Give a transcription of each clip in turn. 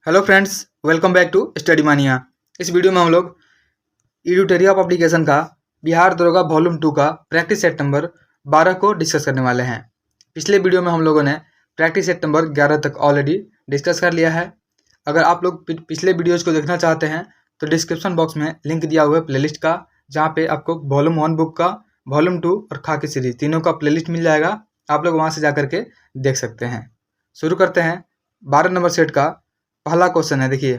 Hello friends, welcome back to study mania. इस video में हम लोग एडुटोरिया पब्लिकेशन का बिहार दरोगा वॉल्यूम 2 का प्रैक्टिस सेट नंबर 12 को डिस्कस करने वाले हैं। पिछले वीडियो में हम लोगों ने प्रैक्टिस सेट नंबर 11 तक ऑलरेडी डिस्कस कर लिया है। अगर आप लोग पिछले वीडियोज़ को देखना चाहते हैं तो डिस्क्रिप्शन बॉक्स में लिंक दिया हुआ है प्लेलिस्ट का, जहाँ पे आपको वॉल्यूम 1 बुक का, वॉल्यूम 2 और खाकी सीरीज तीनों का प्लेलिस्ट मिल जाएगा। आप लोग वहाँ से जा करके देख सकते हैं। शुरू करते हैं। 12 नंबर सेट का पहला क्वेश्चन है। देखिए,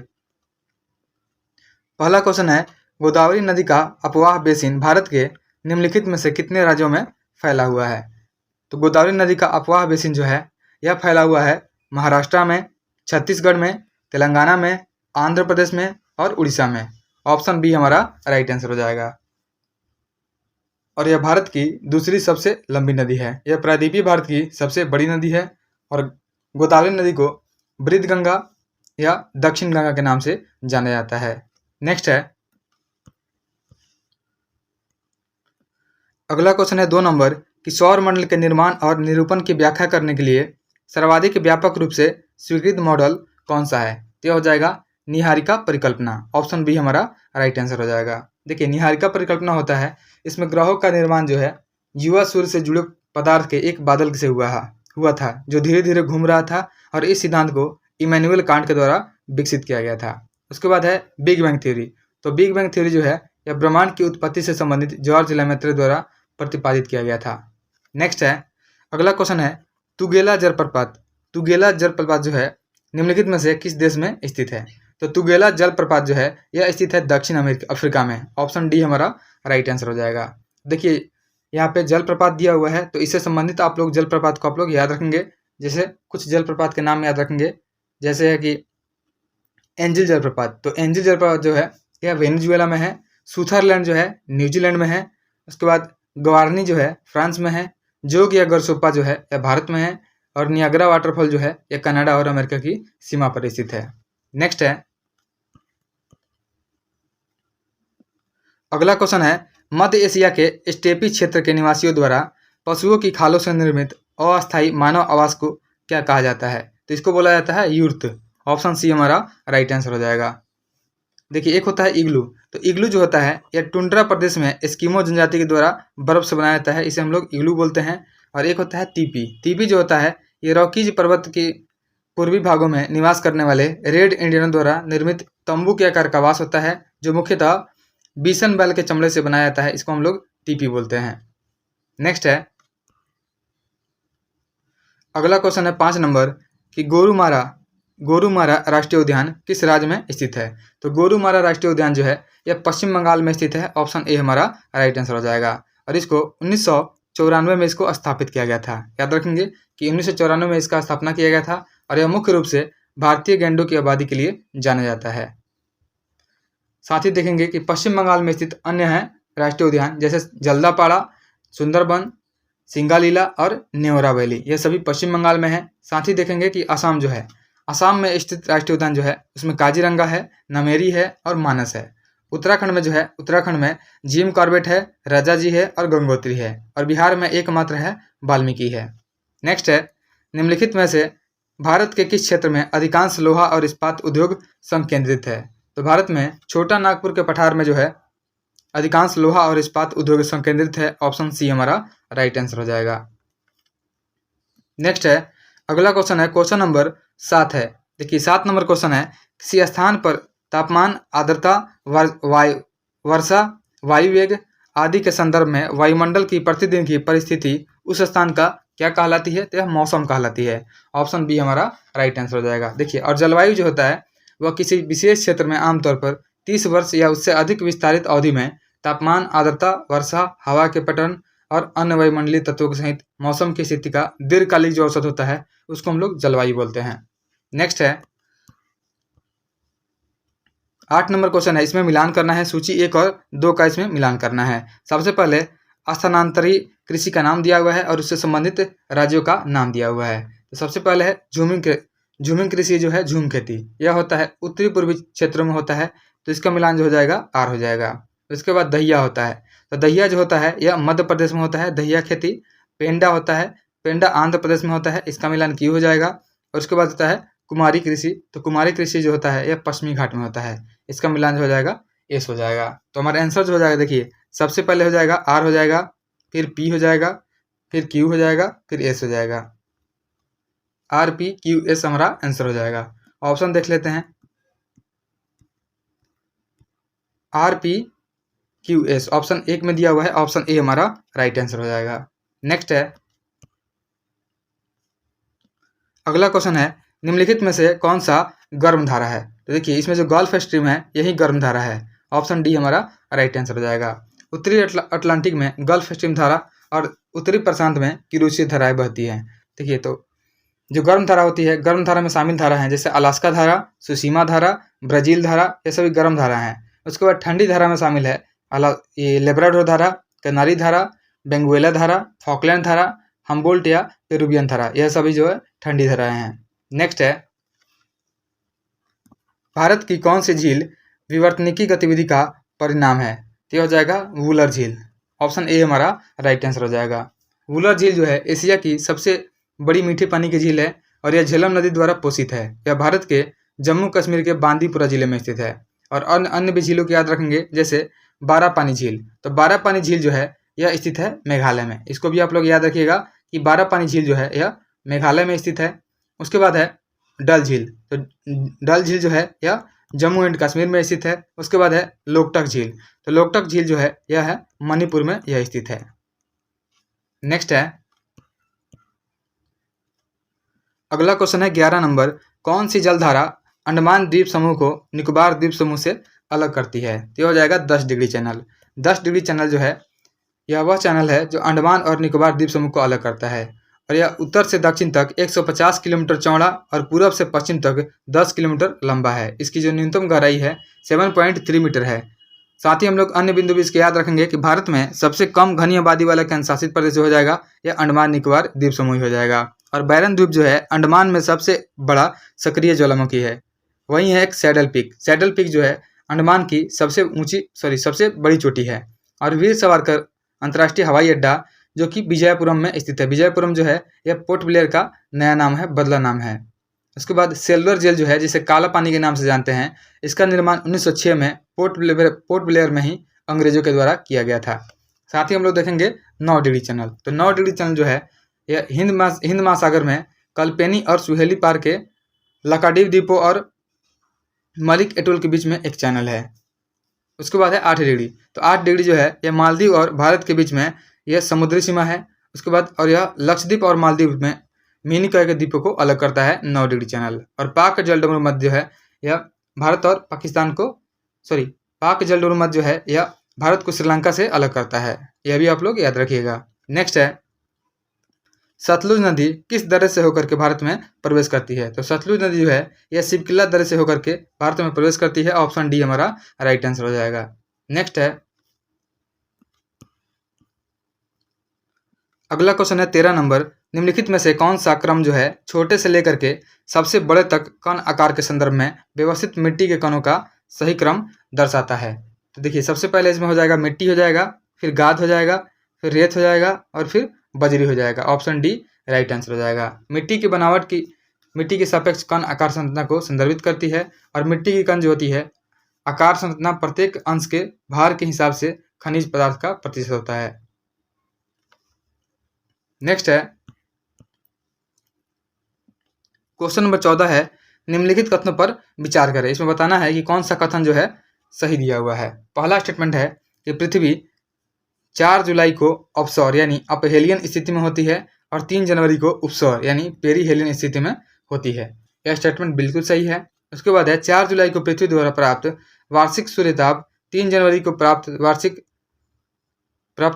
पहला क्वेश्चन है, गोदावरी नदी का अपवाह बेसिन भारत के निम्नलिखित में से कितने राज्यों में फैला हुआ है? तो गोदावरी नदी का अपवाह बेसिन जो है यह फैला हुआ है महाराष्ट्र में, छत्तीसगढ़ में, तेलंगाना में, आंध्र प्रदेश में और उड़ीसा में। ऑप्शन बी हमारा राइट आंसर हो जाएगा। और यह भारत की दूसरी सबसे लंबी नदी है। यह प्रायद्वीपीय भारत की सबसे बड़ी नदी है और गोदावरी नदी को वृद्ध गंगा या दक्षिण गंगा के नाम से जाना जाता है। नेक्स्ट है, अगला क्वेश्चन है 2 नंबर कि सौर मंडल के निर्माण और निरूपण की व्याख्या करने के लिए सर्वाधिक व्यापक रूप से स्वीकृत मॉडल कौन सा है? तो यह हो जाएगा निहारिका परिकल्पना। ऑप्शन बी हमारा राइट आंसर हो जाएगा। देखिए, निहारिका परिकल्पना होता है, इसमें ग्रहों का निर्माण जो है युवा सूर्य से जुड़े पदार्थ के एक बादल से हुआ था जो धीरे धीरे घूम रहा था, और इस सिद्धांत को इमैनुअल कांट के द्वारा विकसित किया गया था। उसके बाद है बिग बैंग थ्योरी। तो बिग बैंग थ्योरी जो है यह ब्रह्मांड की उत्पत्ति से संबंधित जॉर्ज लेमेत्रे द्वारा प्रतिपादित किया गया था। नेक्स्ट है, अगला क्वेश्चन है, तुगेला जलप्रपात। तुगेला जलप्रपात जो है निम्नलिखित में से किस देश में स्थित है? तो तुगेला जलप्रपात जो है यह स्थित है दक्षिण अफ्रीका में। ऑप्शन डी हमारा राइट आंसर हो जाएगा। देखिए, यहाँ पे जलप्रपात दिया हुआ है, तो इससे संबंधित आप लोग जलप्रपात को आप लोग याद रखेंगे। जैसे कुछ जलप्रपात के नाम याद रखेंगे, जैसे है कि एंजिल जलप्रपात। तो एंजिल जलप्रपात जो है यह वेनेजुएला में है, सुथरलैंड जो है न्यूजीलैंड में है, उसके बाद गवारनी जो है फ्रांस में है, जोग या गरसोप्पा जो है यह भारत में है, और नियाग्रा वाटरफॉल जो है यह कनाडा और अमेरिका की सीमा पर स्थित है। नेक्स्ट है, अगला क्वेश्चन है, मध्य एशिया के स्टेपी क्षेत्र के निवासियों द्वारा पशुओं की खालों से निर्मित अस्थायी मानव आवास को क्या कहा जाता है? तो इसको बोला जाता है यूर्त। ऑप्शन सी हमारा राइट आंसर हो जाएगा। देखिए, एक होता है इग्लू। तो इग्लू जो होता है यह टुंड्रा प्रदेश में एस्किमो जनजाति के द्वारा बर्फ से बनाया जाता है, इसे हम लोग इग्लू बोलते हैं। और एक होता है तीपी। तीपी जो होता है ये रॉकीज पर्वत के पूर्वी भागों में निवास करने वाले रेड इंडियनों द्वारा निर्मित तंबू के आकार का आवास होता है, जो मुख्यतः बीसन बैल के चमड़े से बनाया जाता है। इसको हम लोग टीपी बोलते हैं। नेक्स्ट है, अगला क्वेश्चन है 5 नंबर कि गोरुमारा राष्ट्रीय उद्यान किस राज्य में स्थित है? तो गोरुमारा राष्ट्रीय उद्यान जो है यह पश्चिम बंगाल में स्थित है। ऑप्शन ए हमारा राइट आंसर हो जाएगा। और इसको 1994 में इसको स्थापित किया गया था। याद रखेंगे कि 1994 में इसका स्थापना किया गया था, और यह मुख्य रूप से भारतीय गैंडों की आबादी के लिए जाना जाता है। साथ ही देखेंगे कि पश्चिम बंगाल में स्थित अन्य हैं राष्ट्रीय उद्यान, जैसे जल्दापाड़ा, सुंदरबन, सिंगालीला और नेवरा वैली, ये सभी पश्चिम बंगाल में है। साथ ही देखेंगे कि असम जो है, असम में स्थित राष्ट्रीय उद्यान जो है उसमें काजीरंगा है, नमेरी है और मानस है। उत्तराखंड में जो है, उत्तराखंड में जिम कॉर्बेट है, राजाजी है और गंगोत्री है। और बिहार में एकमात्र है वाल्मीकि है। नेक्स्ट है, निम्नलिखित में से भारत के किस क्षेत्र में अधिकांश लोहा और इस्पात उद्योग संकेंद्रित है? तो भारत में छोटा नागपुर के पठार में जो है अधिकांश लोहा और इस्पात उद्योग संकेंद्रित है। ऑप्शन सी हमारा राइट आंसर हो जाएगा। नेक्स्ट है, अगला क्वेश्चन है क्वेश्चन नंबर 7 है। देखिए, 7 नंबर क्वेश्चन है, किसी स्थान पर तापमान, आर्द्रता, वर्षा, वायुवेग आदि के संदर्भ में वायुमंडल की प्रतिदिन की परिस्थिति उस स्थान का क्या कहलाती है? तो यह मौसम कहलाती है। ऑप्शन बी हमारा राइट आंसर हो जाएगा। देखिए, और जलवायु जो होता है वह किसी विशेष क्षेत्र में आमतौर पर 30 वर्ष या उससे अधिक विस्तारित अवधि में तापमान, आर्द्रता, वर्षा, हवा के पैटर्न और अन्य वायुमंडलीय तत्वों के सहित मौसम की स्थिति का दीर्घकालिक जो औसत होता है उसको हम लोग जलवायु बोलते हैं। नेक्स्ट है, 8 नंबर क्वेश्चन है, इसमें मिलान करना है। सूची 1 और 2 का इसमें मिलान करना है। सबसे पहले स्थानांतरी कृषि का नाम दिया हुआ है और उससे संबंधित राज्यों का नाम दिया हुआ है। तो सबसे पहले है झूमिंग कृषि जो है झूम खेती, यह होता है उत्तरी पूर्वी क्षेत्रों में होता है, तो इसका मिलान जो हो जाएगा आर हो जाएगा। उसके बाद दहिया होता है, तो दहिया जो होता है यह मध्य प्रदेश में होता है, दहिया खेती। पेंडा होता है, पेंडा आंध्र प्रदेश में होता है, इसका मिलान क्यू हो जाएगा। और उसके बाद होता है कुमारी कृषि, तो कुमारी कृषि जो होता है यह पश्चिमी घाट में होता है। इसका मिलान जो हो जाएगा एस हो जाएगा। तो हमारा आंसर जो हो जाएगा देखिए, सबसे पहले हो जाएगा आर हो जाएगा, फिर पी हो जाएगा, फिर क्यू हो जाएगा, फिर एस हो जाएगा। आर पी क्यू एस हमारा आंसर हो जाएगा। ऑप्शन देख लेते हैं, R P Q S option एक में दिया हुआ है, ऑप्शन ए हमारा राइट आंसर हो जाएगा। नेक्स्ट है, अगला क्वेश्चन है, निम्नलिखित में से कौन सा गर्म धारा है? तो देखिए इसमें जो गल्फ स्ट्रीम है यही गर्म धारा है, ऑप्शन डी हमारा राइट आंसर हो जाएगा। उत्तरी अटलांटिक में गल्फ स्ट्रीम धारा और उत्तरी प्रशांत में किरूसिया धाराएं बहती हैं। देखिए तो जो गर्म धारा होती है, गर्म धारा में शामिल धारा हैं जैसे अलास्का धारा, सुसीमा धारा, ब्राजील धारा, ये सभी गर्म धारा हैं। उसके बाद ठंडी धारा में शामिल है ये लेब्राडोर धारा, कनारी धारा, बेंगुएला धारा, फॉकलैंड धारा, हम्बोल्ट या पेरुवियन धारा, यह सभी जो है ठंडी धाराएं हैं। नेक्स्ट है, भारत की कौन सी झील विवर्तनिकी गतिविधि का परिणाम है? तो यह हो जाएगा वुलर झील, ऑप्शन ए हमारा राइट आंसर हो जाएगा। वुलर झील जो है एशिया की सबसे बड़ी मीठे पानी की झील है और यह झेलम नदी द्वारा पोषित है। यह भारत के जम्मू कश्मीर के बांदीपुरा जिले में स्थित है। और अन्य भी झीलों को याद रखेंगे जैसे बारापानी झील, तो बारापानी झील जो है यह स्थित है मेघालय में। इसको भी आप लोग याद रखिएगा कि बारापानी झील जो है यह मेघालय में स्थित है। उसके बाद है डल झील, तो डल झील जो है यह जम्मू एंड कश्मीर में स्थित है। उसके बाद है लोकटक झील, तो लोकटक झील जो है यह है मणिपुर में यह स्थित है। नेक्स्ट है, अगला क्वेश्चन है 11 नंबर, कौन सी जलधारा अंडमान द्वीप समूह को निकोबार द्वीप समूह से अलग करती है? तो हो जाएगा 10 डिग्री चैनल। 10 डिग्री चैनल जो है यह वह चैनल है जो अंडमान और निकोबार द्वीप समूह को अलग करता है और यह उत्तर से दक्षिण तक 150 किलोमीटर चौड़ा और पूर्व से पश्चिम तक 10 किलोमीटर लंबा है। इसकी जो न्यूनतम गहराई है 7.3 मीटर है। साथ ही हम लोग अन्य बिंदु भी इसके याद रखेंगे कि भारत में सबसे कम घनी आबादी वाला केंद्र शासित प्रदेश हो जाएगा यह अंडमान निकोबार द्वीप समूह हो जाएगा। और बैरन द्वीप जो है अंडमान में सबसे बड़ा सक्रिय ज्वालामुखी है। वहीं है एक सैडल पीक, सैडल पीक जो है अंडमान की सबसे बड़ी चोटी है। और वीर सावरकर अंतर्राष्ट्रीय हवाई अड्डा जो कि विजयपुरम में स्थित है। विजयपुरम जो है यह पोर्ट ब्लेयर का नया नाम है, बदला नाम है। उसके बाद सेल्वर जेल जो है जिसे काला पानी के नाम से जानते हैं, इसका निर्माण 1906 में पोर्ट ब्लेयर में ही अंग्रेजों के द्वारा किया गया था। साथ ही हम लोग देखेंगे 9 डिग्री चैनल, तो 9 डिग्री चैनल जो है यह हिंद महासागर में कल्पेनी और सुहेली पार के लकाडीव द्वीपों और मलिक एटोल के बीच में एक चैनल है। उसके बाद है 8 डिग्री, तो 8 डिग्री जो है यह मालदीव और भारत के बीच में यह समुद्री सीमा है। उसके बाद और यह लक्षद्वीप और मालदीव में मिनी कॉय के द्वीपों को अलग करता है 9 डिग्री चैनल। और पाक जलडोर मध्य जो है यह भारत और पाकिस्तान को पाक जलडोर मध्य जो है यह भारत को श्रीलंका से अलग करता है, यह भी आप लोग याद रखिएगा। नेक्स्ट है, सतलुज नदी किस दर्रे से होकर के भारत में प्रवेश करती है? तो सतलुज नदी जो है यह शिवकिला दर्रे से होकर के भारत में प्रवेश करती है, ऑप्शन डी हमारा राइट आंसर हो जाएगा। नेक्स्ट है, अगला क्वेश्चन है 13 नंबर, निम्नलिखित में से कौन सा क्रम जो है छोटे से लेकर के सबसे बड़े तक कण आकार के संदर्भ में व्यवस्थित मिट्टी के कणों का सही क्रम दर्शाता है? तो देखिए सबसे पहले इसमें हो जाएगा मिट्टी हो जाएगा, फिर गाद हो जाएगा, फिर रेत हो जाएगा और फिर बजरी हो जाएगा, ऑप्शन डी राइट आंसर हो जाएगा। मिट्टी की बनावट की मिट्टी के सापेक्ष कण आकार संरचना को संदर्भित करती है और मिट्टी की कण जो होती है आकार संरचना प्रत्येक अंश के भार के हिसाब से खनिज पदार्थ का प्रतिशत होता है। नेक्स्ट है, क्वेश्चन नंबर 14 है, निम्नलिखित कथनों पर विचार करें। इसमें बताना है कि कौन सा कथन जो है सही दिया हुआ है। पहला स्टेटमेंट है कि पृथ्वी 4 जुलाई को अपसौर यानी अपहेलियन स्थिति में होती है और 3 जनवरी को उपसौर यानी पेरीहेलियन स्थिति में होती है। यह स्टेटमेंट बिल्कुल सही है। उसके बाद है 4 जुलाई को पृथ्वी द्वारा प्राप्त वार्षिक सूर्यताप 3 जनवरी को प्राप्त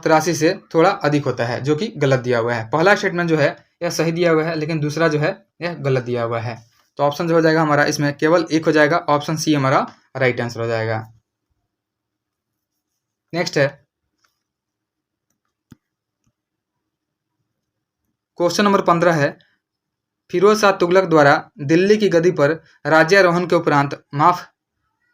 राशि से थोड़ा अधिक होता है, जो कि गलत दिया हुआ है। पहला स्टेटमेंट जो है यह सही दिया हुआ है, लेकिन दूसरा जो है यह गलत दिया हुआ है। तो ऑप्शन जो हो जाएगा हमारा इसमें केवल एक हो जाएगा, ऑप्शन सी हमारा राइट आंसर हो जाएगा। नेक्स्ट है, क्वेश्चन नंबर 15 है, फिरोज शाह तुगलक द्वारा दिल्ली की गद्दी पर राज्यारोहण के उपरांत माफ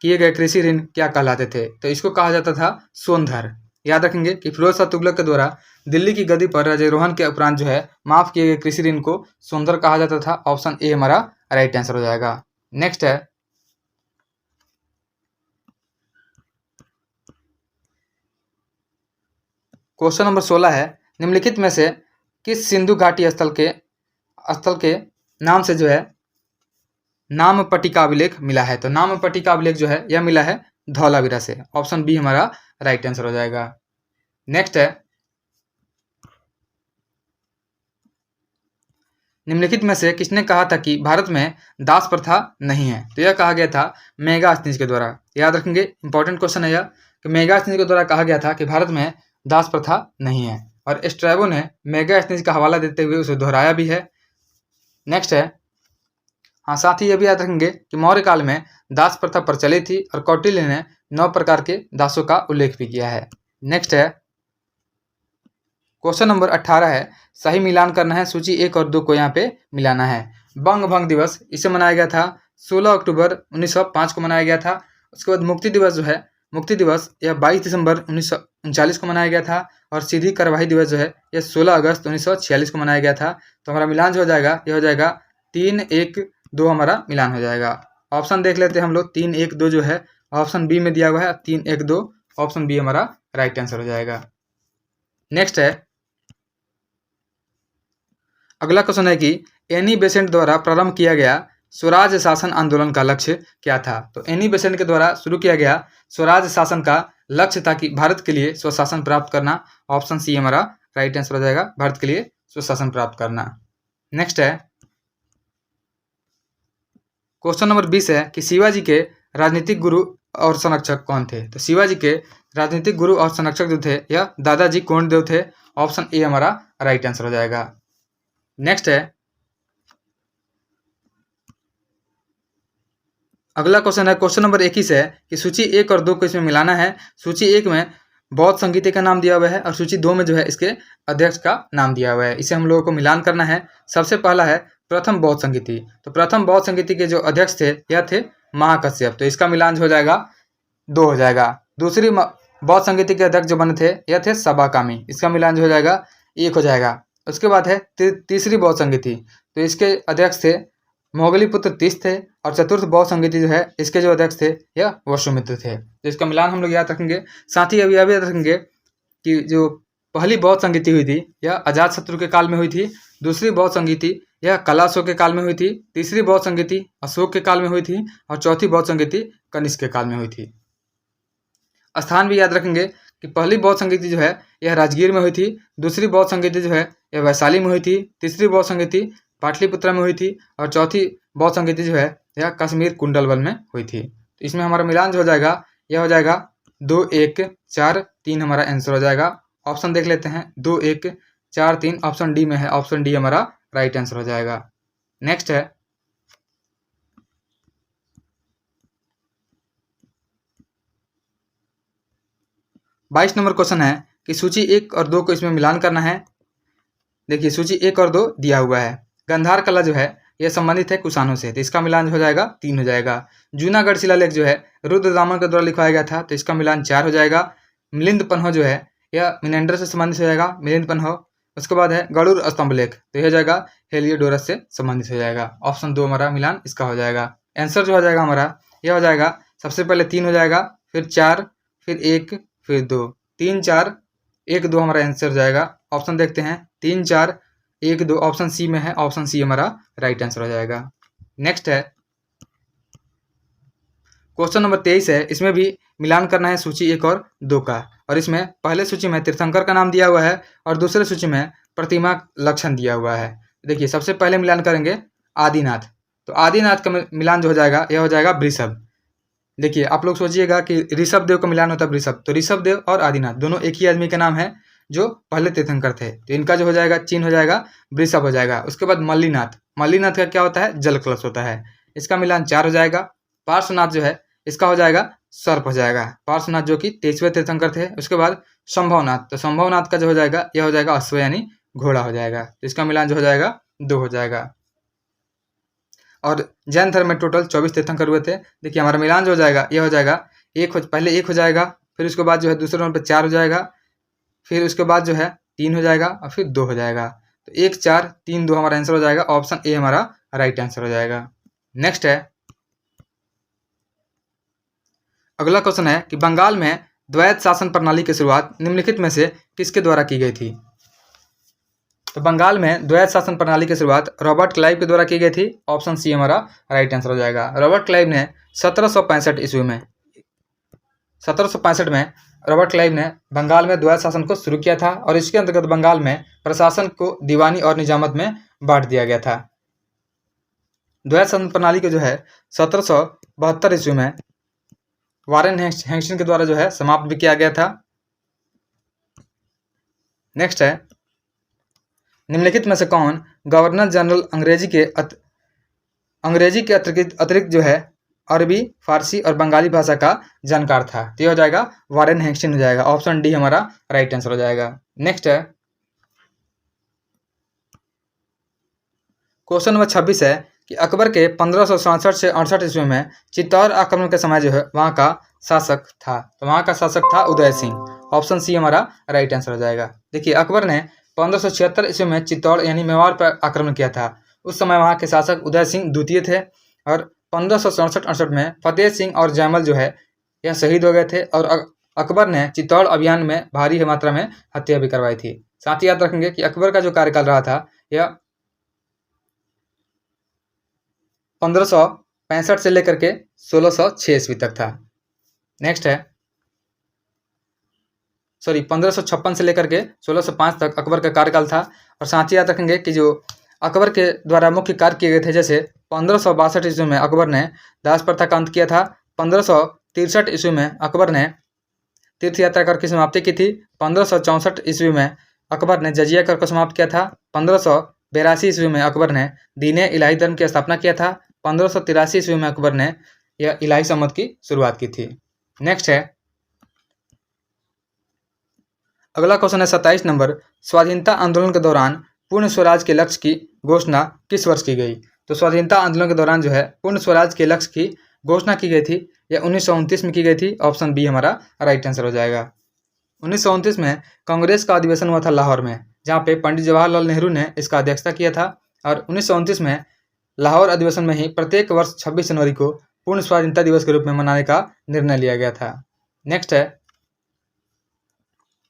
किए गए कृषि ऋण क्या कहलाते थे? तो इसको कहा जाता था सोनधर। याद रखेंगे कि फिरोज शाह तुगलक के द्वारा दिल्ली की गद्दी पर राज्यारोहण के उपरांत जो है माफ किए गए कृषि ऋण को सोनधर कहा जाता था, ऑप्शन ए हमारा राइट आंसर हो जाएगा। नेक्स्ट है क्वेश्चन नंबर 16 है, निम्नलिखित में से किस सिंधु घाटी स्थल के नाम से जो है नाम पट्टिका अभिलेख मिला है? तो नाम पट्टिका अभिलेख जो है यह मिला है धौलावीरा से। ऑप्शन बी हमारा राइट आंसर हो जाएगा। नेक्स्ट है, निम्नलिखित में से किसने कहा था कि भारत में दास प्रथा नहीं है? तो यह कहा गया था मेगास्थनीज के द्वारा। याद रखेंगे, इंपॉर्टेंट क्वेश्चन है यह कि मेगास्थनीज के द्वारा कहा गया था कि भारत में दास प्रथा नहीं है, और स्ट्रैबो ने मेगास्थनीज का हवाला देते हुए उसे दोहराया भी है। नेक्स्ट है, हाँ, साथ ही यह भी याद रखेंगे कि मौर्य काल में दास प्रथा प्रचलित थी और कौटिल्य ने 9 प्रकार के दासों का उल्लेख भी किया है। नेक्स्ट है, क्वेश्चन नंबर 18 है, सही मिलान करना है, सूची 1 और 2 को यहाँ पे मिलाना है। बंग भंग दिवस इसे मनाया गया था 16 अक्टूबर 1905 को मनाया गया था। उसके बाद मुक्ति दिवस जो है, मुक्ति दिवस यह 22 दिसंबर 1939 को मनाया गया था, और सीधी कार्यवाही दिवस जो है यह 16 अगस्त 1946 को मनाया गया था। तो हमारा मिलान जो हो जाएगा यह हो जाएगा 3-1-2 हमारा मिलान हो जाएगा। ऑप्शन देख लेते हैं हम लोग। 3-1-2 जो है ऑप्शन बी में दिया हुआ है, 3-1-2 ऑप्शन बी हमारा राइट आंसर हो जाएगा। नेक्स्ट है, अगला क्वेश्चन है कि एनी बेसेंट द्वारा प्रारंभ किया गया स्वराज शासन आंदोलन का लक्ष्य क्या था? तो एनी बेसेंट के द्वारा शुरू किया गया स्वराज शासन का लक्ष्य था कि भारत के लिए स्वशासन प्राप्त करना। ऑप्शन सी हमारा राइट आंसर हो जाएगा, भारत के लिए स्वशासन प्राप्त करना। नेक्स्ट है, क्वेश्चन नंबर 20 है कि शिवाजी के राजनीतिक गुरु और संरक्षक कौन थे? तो शिवाजी के राजनीतिक गुरु और संरक्षक जो थे यह दादाजी कोंडदेव थे। ऑप्शन ए हमारा राइट आंसर हो जाएगा। नेक्स्ट है, अगला क्वेश्चन है क्वेश्चन नंबर 21 है कि सूची 1 और 2 को इसमें मिलाना है। सूची 1 में बौद्ध संगीति का नाम दिया हुआ है, और सूची 2 में जो है इसके अध्यक्ष का नाम दिया हुआ है। इसे हम लोगों को मिलान करना है। सबसे पहला है प्रथम बौद्ध संगीति। तो प्रथम बौद्ध संगीति के जो अध्यक्ष थे यह थे महाकश्यप, तो इसका मिलान हो जाएगा 2 हो जाएगा। दूसरी बौद्ध संगीति के अध्यक्ष जो बने थे यह थे सबाकामी, इसका मिलान हो जाएगा 1 हो जाएगा। उसके बाद है तीसरी बौद्ध संगीति, तो इसके अध्यक्ष थे मोगलीपुत्र तीस थे, और चतुर्थ बौद्ध संगीति जो है इसके जो अध्यक्ष थे यह वसुमित्र थे। तो इसका मिलान हम लोग याद रखेंगे। साथ ही अभी याद रखेंगे कि जो पहली बौद्ध संगीति हुई थी यह अजातशत्रु के काल में हुई थी। दूसरी बौद्ध संगीति यह कलाशोक के काल में हुई थी। तीसरी बौद्ध संगीति अशोक के काल में हुई थी, और चौथी बौद्ध संगीति कनिष्क के काल में हुई थी। स्थान भी याद रखेंगे कि पहली बौद्ध संगीति जो है यह राजगीर में हुई थी। दूसरी बौद्ध संगीति जो है यह वैशाली में हुई थी। तीसरी बौद्ध संगीति पाटलिपुत्र में हुई थी, और चौथी बौद्ध संगीति जो है यह कश्मीर कुंडलबल में हुई थी। तो इसमें हमारा मिलान जो हो जाएगा यह हो जाएगा 2-1-4-3 हमारा आंसर हो जाएगा। ऑप्शन देख लेते हैं, 2-1-4-3 ऑप्शन डी में है, ऑप्शन डी हमारा राइट आंसर हो जाएगा। नेक्स्ट है, बाईस नंबर क्वेश्चन है कि सूची 1 और 2 को इसमें मिलान करना है। देखिए, सूची 1 और 2 दिया हुआ है। गंधार कला जो है यह संबंधित है कुषाणों से, तो इसका मिलान हो जाएगा 3 हो जाएगा। जूनागढ़ शिलालेख जो है रुद्रदामन के द्वारा लिखवाया गया था, तो इसका मिलान 4 हो जाएगा। मिलिंद पन्हो जो है यह मिनेंडर से संबंधित हो जाएगा, मिलिंद पन्हो। उसके बाद है गरुड़ स्तंभ लेख, तो यह हो जाएगा हेलियोडोरस से संबंधित हो जाएगा। ऑप्शन 2 हमारा मिलान इसका हो जाएगा। आंसर जो हो जाएगा हमारा यह हो जाएगा, सबसे पहले 3 हो जाएगा, फिर 4, फिर 1, फिर 2, 3-4-1-2 हमारा आंसर हो जाएगा। ऑप्शन देखते हैं, 3-4-1-2 ऑप्शन सी में है, ऑप्शन सी हमारा राइट आंसर हो जाएगा। नेक्स्ट है, क्वेश्चन नंबर 23 है। इसमें भी मिलान करना है सूची 1 और 2 का, और इसमें पहले सूची में तीर्थंकर का नाम दिया हुआ है, और दूसरे सूची में प्रतिमा लक्षण दिया हुआ है। देखिए, सबसे पहले मिलान करेंगे आदिनाथ, तो आदिनाथ का मिलान जो हो जाएगा यह हो जाएगा वृषभ। देखिए, आप लोग सोचिएगा कि ऋषभ देव का मिलान होता है वृषभ, तो ऋषभ देव और आदिनाथ दोनों एक ही आदमी के नाम है जो पहले तीर्थंकर थे, तो इनका जो हो जाएगा चिन्ह हो जाएगा वृषभ हो जाएगा। उसके बाद मल्लीनाथ, मल्लीनाथ का क्या होता है, जल कलश होता है, इसका मिलान 4 हो जाएगा। पार्श्वनाथ जो है इसका हो जाएगा सर्प हो जाएगा, पार्श्वनाथ जो कि 23वें तीर्थंकर थे। उसके बाद संभवनाथ, तो संभवनाथ का जो हो जाएगा यह हो जाएगा अश्व यानी घोड़ा हो जाएगा, तो इसका मिलान जो हो जाएगा 2 हो जाएगा। और जैन धर्म में टोटल 24 तीर्थंकर हुए थे। देखिए, हमारा मिलान जो हो जाएगा यह हो जाएगा पहले 1 हो जाएगा, फिर उसके बाद जो है दूसरे नंबर पर 4 हो जाएगा, फिर उसके बाद जो है 3 हो जाएगा, और फिर 2 हो जाएगा। तो 1 4 3 2 हमारा आंसर हो जाएगा। ऑप्शन ए हमारा राइट आंसर हो जाएगा। नेक्स्ट है, अगला क्वेश्चन है कि बंगाल में द्वैत शासन प्रणाली की शुरुआत निम्नलिखित में से किसके द्वारा की गई थी? तो बंगाल में द्वैत शासन प्रणाली की शुरुआत रॉबर्ट क्लाइव के द्वारा की गई थी। ऑप्शन सी हमारा राइट आंसर हो जाएगा। रॉबर्ट क्लाइव ने 1765 ईस्वी में 1765 में रॉबर्ट क्लाइव ने बंगाल में द्वैत शासन को शुरू किया था और इसके अंतर्गत बंगाल में प्रशासन को दीवानी और निजामत में बांट दिया गया था। द्वैत शासन प्रणाली को जो है 1772 ईस्वी में वारेन हेस्टिंग्स के द्वारा जो है समाप्त भी किया गया था। नेक्स्ट है, निम्नलिखित में से कौन गवर्नर जनरल अंग्रेजी के अतिरिक्त जो है अरबी, फारसी और बंगाली भाषा का जानकार था? तो ये हो जाएगा वारेन हेस्टिंग्स हो जाएगा। ऑप्शन डी हमारा राइट आंसर हो जाएगा। नेक्स्ट है, क्वेश्चन नंबर 26 है कि अकबर के 1567 से 68 ईस्वी में चित्तौड़ आक्रमण के समय जो है वहाँ का शासक था, तो वहाँ का शासक था उदय सिंह। ऑप्शन सी हमारा राइट आंसर हो जाएगा। देखिए, अकबर ने 1576 ईस्वी में चित्तौड़ यानी मेवाड़ पर आक्रमण किया था। उस समय वहाँ के शासक उदय सिंह द्वितीय थे और 1567-68 में फतेह सिंह और जयमल जो है यह शहीद हो गए थे और अकबर ने चित्तौड़ अभियान में भारी मात्रा में हत्या भी करवाई थी। साथ ही याद रखेंगे कि अकबर का जो कार्यकाल रहा था यह 1565 से लेकर के 1606 ईस्वी तक था। नेक्स्ट है, 1556 से लेकर के 1605 तक अकबर का कार्यकाल था। और साथ ही याद रखेंगे कि जो अकबर के द्वारा मुख्य कार्य किए गए थे, जैसे 1562 ईस्वी में अकबर ने दास प्रथा का अंत किया था। 1563 ईस्वी में अकबर ने तीर्थ यात्रा कर की समाप्ति की थी। 1564 ईस्वी में अकबर ने जजिया कर को समाप्त किया था। 1582 ईस्वी में अकबर ने दीन इलाही धर्म की स्थापना किया था। 1583 ईस्वी में अकबर ने यह इलाही सम्मत की शुरुआत की थी। नेक्स्ट है, अगला क्वेश्चन है 27 नंबर, स्वाधीनता आंदोलन के दौरान पूर्ण स्वराज के लक्ष्य की घोषणा किस वर्ष की गई? तो स्वाधीनता आंदोलन के दौरान जो है पूर्ण स्वराज के लक्ष्य की घोषणा की गई थी, यह 1929 में की गई थी। ऑप्शन बी हमारा राइट आंसर हो जाएगा। 1929 में कांग्रेस का अधिवेशन हुआ था लाहौर में, जहाँ पे पंडित जवाहरलाल नेहरू ने इसका अध्यक्षता किया था। और 1929 में लाहौर अधिवेशन में ही प्रत्येक वर्ष 26 जनवरी को पूर्ण स्वाधीनता दिवस के रूप में मनाने का निर्णय लिया गया था। नेक्स्ट है,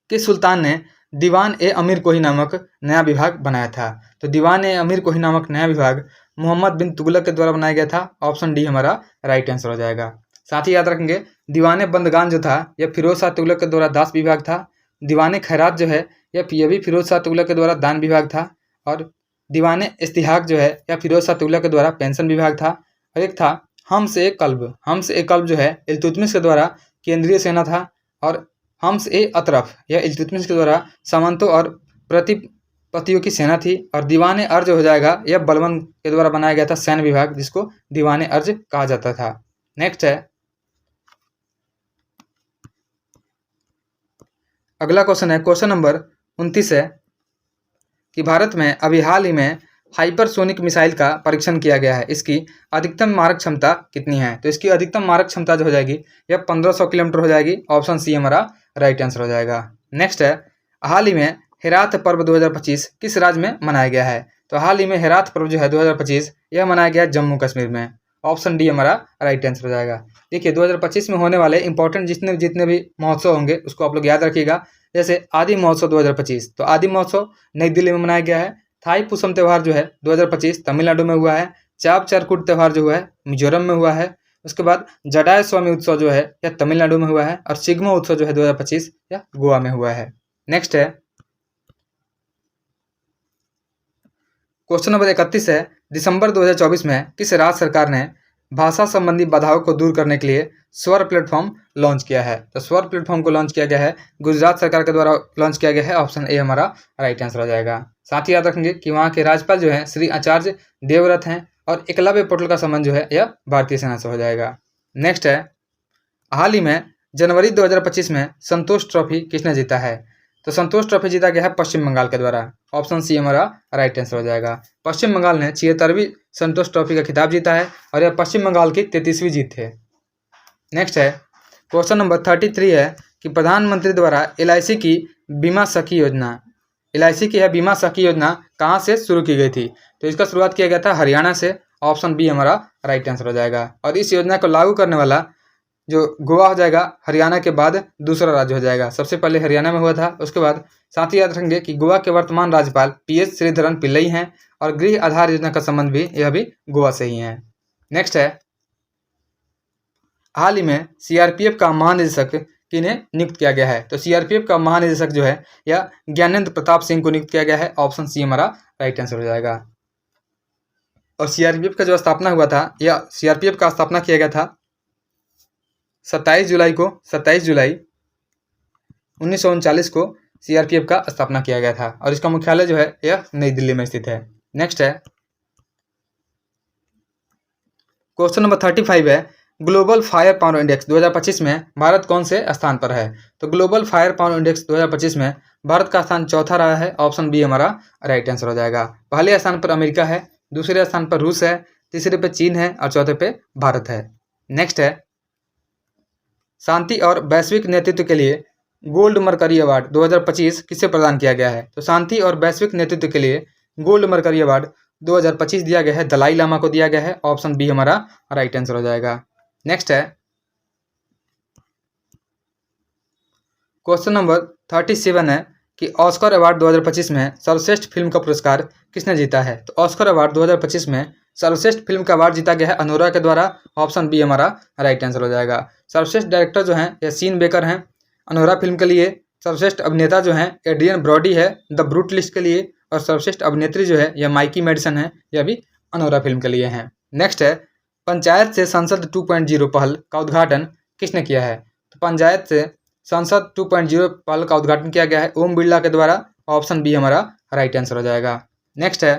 किस सुल्तान ने दीवान ए अमीर कोही नामक नया विभाग बनाया था? तो दीवान ए अमीर कोही नामक नया विभाग मोहम्मद बिन तुगलक के द्वारा बनाया गया था। ऑप्शन डी हमारा राइट आंसर हो जाएगा। साथ ही याद रखेंगे, दीवाने बंदगान जो था यह फिरोज शाह तुगलक के द्वारा दास विभाग था। दीवाने खैरात जो है यह भी फिरोज शाह तुगलक के द्वारा दान विभाग था। और दीवाने इस्तिहाक जो है यह फिरोज शाह तुगलक के द्वारा पेंशन विभाग था। और एक था हम्स ए कल्ब जो है इल्तुतमिश के द्वारा केंद्रीय सेना था। और हम्स ए अतरफ यह इल्तुतमिश के द्वारा सामंतों और प्रतिपत्तियों की सेना थी। और दीवाने अर्ज हो जाएगा यह बलबन के द्वारा बनाया गया था सैन्य विभाग, जिसको दीवाने अर्ज कहा जाता था। नेक्स्ट है, अगला क्वेश्चन है क्वेश्चन नंबर 29 है कि भारत में अभी हाल ही में हाइपरसोनिक मिसाइल का परीक्षण किया गया है, इसकी अधिकतम मारक क्षमता कितनी है? तो इसकी अधिकतम मारक क्षमता जो हो जाएगी यह 1500 किलोमीटर हो जाएगी। ऑप्शन सी हमारा राइट आंसर हो जाएगा। नेक्स्ट है, हाल ही में हेरात पर्व 2025 किस राज्य में मनाया गया है? तो हाल ही में हेरात पर्व जो है 2025 यह मनाया गया जम्मू कश्मीर में। ऑप्शन डी हमारा राइट आंसर हो जाएगा। देखिए, 2025 में होने वाले इंपॉर्टेंट जितने भी महोत्सव होंगे उसको आप लोग याद रखिएगा। जैसे आदि महोत्सव 2025, तो आदि महोत्सव नई दिल्ली में मनाया गया है। थाई पुसम त्यौहार जो है 2025 तमिलनाडु में हुआ है। चाप चारकुट त्यौहार जो हुआ है मिजोरम में हुआ है। उसके बाद जडाय स्वामी उत्सव जो है यह तमिलनाडु में हुआ है। और सिग्मो उत्सव जो है 2025 यह गोवा में हुआ है। नेक्स्ट है, क्वेश्चन नंबर 31 है, दिसंबर 2024 में किस राज्य सरकार ने भाषा संबंधी बाधाओं को दूर करने के लिए स्वर प्लेटफॉर्म लॉन्च किया है? तो स्वर प्लेटफॉर्म को लॉन्च किया गया है गुजरात सरकार के द्वारा लॉन्च किया गया है। ऑप्शन ए हमारा राइट आंसर हो जाएगा। साथ ही याद रखेंगे कि वहाँ के राज्यपाल जो है श्री आचार्य देवव्रत हैं। और एकलव्य पोर्टल का संबंध जो है यह भारतीय सेना से हो जाएगा। नेक्स्ट है, हाल ही में जनवरी 2025 में संतोष ट्रॉफी किसने जीता है? तो संतोष ट्रॉफी जीता गया है पश्चिम बंगाल के द्वारा। ऑप्शन सी हमारा राइट आंसर हो जाएगा। पश्चिम बंगाल ने 76वीं संतोष ट्रॉफी का खिताब जीता है और यह पश्चिम बंगाल की 33वीं जीत है। नेक्स्ट है, क्वेश्चन नंबर 33 है कि प्रधानमंत्री द्वारा LIC की बीमा सखी योजना LIC की यह बीमा सहकी योजना कहाँ से शुरू की गई थी? तो इसका शुरुआत किया गया था हरियाणा से। ऑप्शन बी हमारा राइट आंसर हो जाएगा। और इस योजना को लागू करने वाला जो गोवा हो जाएगा, हरियाणा के बाद दूसरा राज्य हो जाएगा। सबसे पहले हरियाणा में हुआ था, उसके बाद साथ ही याद रखेंगे कि गोवा के वर्तमान राज्यपाल PS श्रीधरन पिल्लई हैं और गृह आधार योजना का संबंध भी यह भी गोवा से ही है। नेक्स्ट है, हाल ही में CRPF का महानिदेशक किन्हें नियुक्त किया गया है? तो CRPF का महानिदेशक जो है यह ज्ञानेंद्र प्रताप सिंह को नियुक्त किया गया है। ऑप्शन सी हमारा राइट आंसर हो जाएगा। और CRPF का जो स्थापना हुआ था, यह CRPF का स्थापना किया गया था 27 जुलाई 1939 को CRPF का स्थापना किया गया था और इसका मुख्यालय जो है यह नई दिल्ली में स्थित है। नेक्स्ट है, क्वेश्चन नंबर 35 है, ग्लोबल फायर पावर इंडेक्स 2025 में भारत कौन से स्थान पर है? तो ग्लोबल फायर पावर इंडेक्स 2025 में भारत का स्थान चौथा रहा है। ऑप्शन बी हमारा राइट आंसर हो जाएगा। पहले स्थान पर अमेरिका है, दूसरे स्थान पर रूस है, तीसरे पे चीन है और चौथे पे भारत है। नेक्स्ट है, शांति और वैश्विक नेतृत्व के लिए गोल्ड मरकरी अवार्ड 2025 किसे प्रदान किया गया है? तो शांति और वैश्विक नेतृत्व के लिए गोल्ड मरकरी अवार्ड 2025 दिया गया है, दलाई लामा को दिया गया है। ऑप्शन बी हमारा राइट आंसर हो जाएगा। नेक्स्ट है, क्वेश्चन नंबर 37 है कि ऑस्कर अवार्ड 2025 में सर्वश्रेष्ठ फिल्म का पुरस्कार किसने जीता है? तो ऑस्कर अवार्ड 2025 में सर्वश्रेष्ठ फिल्म का अवार्ड जीता गया है अनोरा के द्वारा। ऑप्शन बी हमारा राइट आंसर हो जाएगा। सर्वश्रेष्ठ डायरेक्टर जो हैं यह सीन बेकर हैं अनोरा फिल्म के लिए। सर्वश्रेष्ठ अभिनेता जो हैं एड्रियन ब्रॉडी है द ब्रूटलिस्ट के लिए। और सर्वश्रेष्ठ अभिनेत्री जो है यह माइकी मेडिसन है, यह भी अनोरा फिल्म के लिए हैं। नेक्स्ट है, पंचायत से संसद 2.0 पहल का उद्घाटन किसने किया है? तो पंचायत से संसद 2.0 पहल का उद्घाटन किया गया है ओम बिरला के द्वारा। ऑप्शन बी हमारा राइट आंसर हो जाएगा। नेक्स्ट है,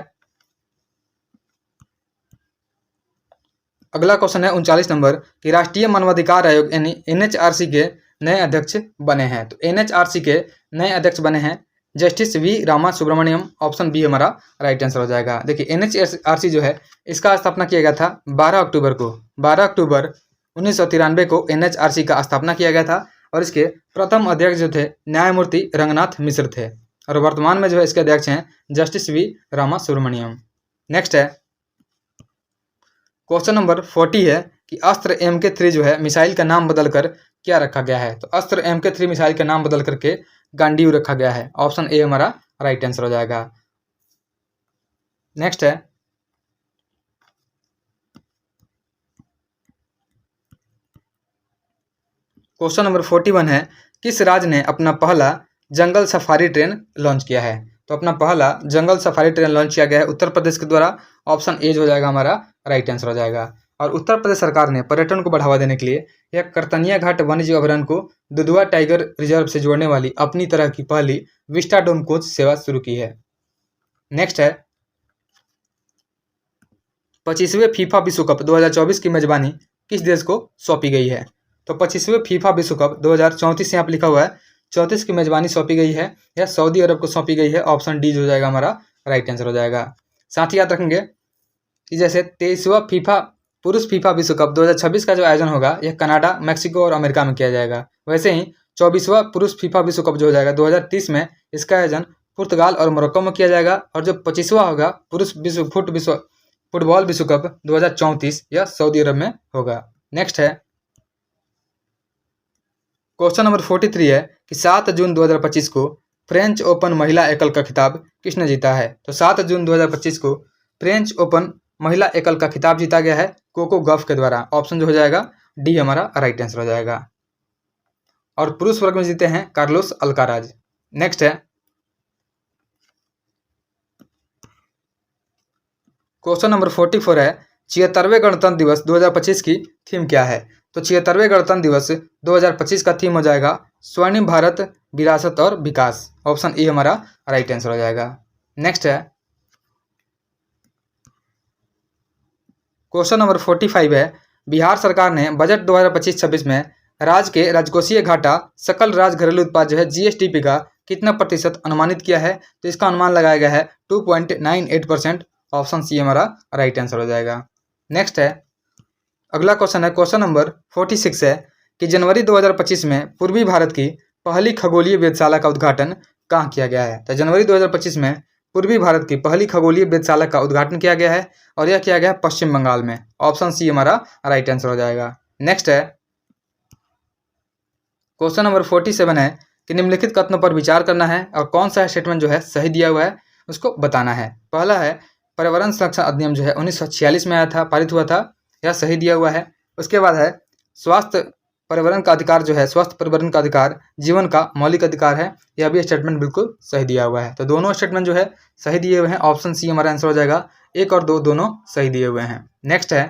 अगला क्वेश्चन है 39 नंबर कि राष्ट्रीय मानवाधिकार आयोग यानी NHRC के नए अध्यक्ष बने हैं। तो NHRC के नए अध्यक्ष बने हैं justice V Rama Subramaniam. Option B हमारा राइट आंसर हो जाएगा। देखिए NHRC जो है इसका स्थापना किया गया था 12 अक्टूबर 1993 को NHRC का स्थापना किया गया था और इसके प्रथम अध्यक्ष जो थे न्यायमूर्ति रंगनाथ मिश्र थे और वर्तमान में जो है इसके अध्यक्ष हैं justice V Rama Subramaniam. Next है, क्वेश्चन नंबर 40 है कि अस्त्र MK3 जो है मिसाइल का नाम बदलकर क्या रखा गया है? तो अस्त्र MK3 मिसाइल का नाम बदल करके गांडीव रखा गया है। ऑप्शन ए हमारा राइट आंसर हो जाएगा। नेक्स्ट है, क्वेश्चन नंबर 41 है किस राज्य ने अपना पहला जंगल सफारी ट्रेन लॉन्च किया है? तो अपना पहला जंगल सफारी ट्रेन लॉन्च किया गया है उत्तर प्रदेश के द्वारा। ऑप्शन ए हो जाएगा हमारा राइट आंसर हो जाएगा। और उत्तर प्रदेश सरकार ने पर्यटन को बढ़ावा देने के लिए यह करतनिया घाट वन्यजीव अभयारण्य को दुधवा टाइगर रिजर्व से जोड़ने वाली अपनी तरह की पहली विस्टाडोम कोच सेवा शुरू की है। नेक्स्ट है, 25वें फीफा विश्व कप 2024 की मेजबानी किस देश को सौंपी गई है? तो 25वें फीफा विश्व कप 2034 यहाँ पर लिखा हुआ है 34 की मेजबानी सौंपी गई है, यह सऊदी अरब को सौंपी गई है। ऑप्शन डी हो जाएगा हमारा राइट आंसर हो जाएगा। साथ ही याद रखेंगे कि जैसे 23वां पुरुष फीफा विश्व कप 2026 का जो आयोजन होगा यह कनाडा, मैक्सिको और अमेरिका में किया जाएगा। वैसे ही 24वां पुरुष फीफा विश्व कप जो हो जाएगा 2030 में इसका आयोजन पुर्तगाल और मोरक्को में किया जाएगा। और जो 25वां होगा पुरुष फुटबॉल विश्व कप 2034 यह सऊदी अरब में होगा। नेक्स्ट है, क्वेश्चन नंबर 43 है कि 7 जून 2025 को फ्रेंच ओपन महिला एकल का खिताब किसने जीता है? तो 7 जून 2025 को फ्रेंच ओपन महिला एकल का खिताब जीता गया है कोको गॉफ के द्वारा। ऑप्शन जो हो जाएगा डी हमारा राइट आंसर हो जाएगा। और पुरुष वर्ग में जीते हैं कार्लोस अल्काराज। नेक्स्ट है, क्वेश्चन नंबर 44 है 76वें गणतंत्र दिवस 2025 की थीम क्या है? तो 76वें गणतंत्र दिवस 2025 का थीम हो जाएगा स्वर्णिम भारत, विरासत और विकास। ऑप्शन ए हमारा राइट आंसर हो जाएगा। नेक्स्ट है, क्वेश्चन नंबर 45 है बिहार सरकार ने बजट 2025-26 में राज्य के राजकोषीय घाटा सकल राज्य घरेलू उत्पाद जो है GSDP का कितना प्रतिशत अनुमानित किया है? तो इसका अनुमान लगाया गया है 2.98%। ऑप्शन सी हमारा राइट आंसर हो जाएगा। नेक्स्ट है, अगला क्वेश्चन है क्वेश्चन नंबर 46 है कि जनवरी 2025 में पूर्वी भारत की पहली खगोलीय वेधशाला का उद्घाटन कहाँ किया गया है? तो जनवरी 2025 में पूर्वी भारत की पहली खगोलीय वेधशाला का उद्घाटन किया गया है और यह किया गया है पश्चिम बंगाल में। ऑप्शन सी हमारा राइट आंसर हो जाएगा। नेक्स्ट है क्वेश्चन नंबर 47 है कि निम्नलिखित कथनों पर विचार करना है और कौन सा स्टेटमेंट जो है सही दिया हुआ है उसको बताना है। पहला है पर्यावरण संरक्षण अधिनियम जो है 1946 में आया था, पारित हुआ था, यह सही दिया हुआ है। उसके बाद है स्वास्थ्य पर्यावरण का अधिकार जो है, स्वस्थ पर्यावरण का अधिकार जीवन का मौलिक अधिकार है, यह भी स्टेटमेंट बिल्कुल सही दिया हुआ है। तो दोनों स्टेटमेंट जो है सही दिए हुए हैं। ऑप्शन सी हमारा आंसर हो जाएगा। 1 और 2 दोनों सही दिए हुए हैं। नेक्स्ट है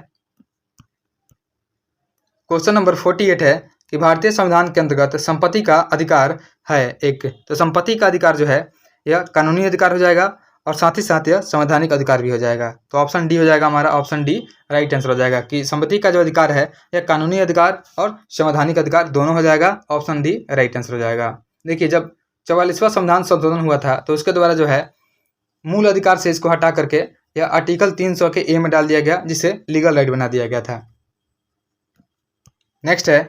क्वेश्चन नंबर 48 है कि भारतीय संविधान के अंतर्गत संपत्ति का अधिकार है एक। तो संपत्ति का अधिकार जो है यह कानूनी अधिकार हो जाएगा और साथ ही साथ यह संवैधानिक अधिकार भी हो जाएगा। तो ऑप्शन डी हो जाएगा हमारा। ऑप्शन डी राइट आंसर हो जाएगा कि संपत्ति का जो अधिकार है यह कानूनी अधिकार और संवैधानिक अधिकार दोनों हो जाएगा। ऑप्शन डी राइट आंसर हो जाएगा। देखिए जब 44वां संविधान संशोधन हुआ था तो उसके द्वारा जो है मूल अधिकार से इसको हटा करके यह आर्टिकल 300 के ए में डाल दिया गया, जिसे लीगल राइट बना दिया गया था। नेक्स्ट है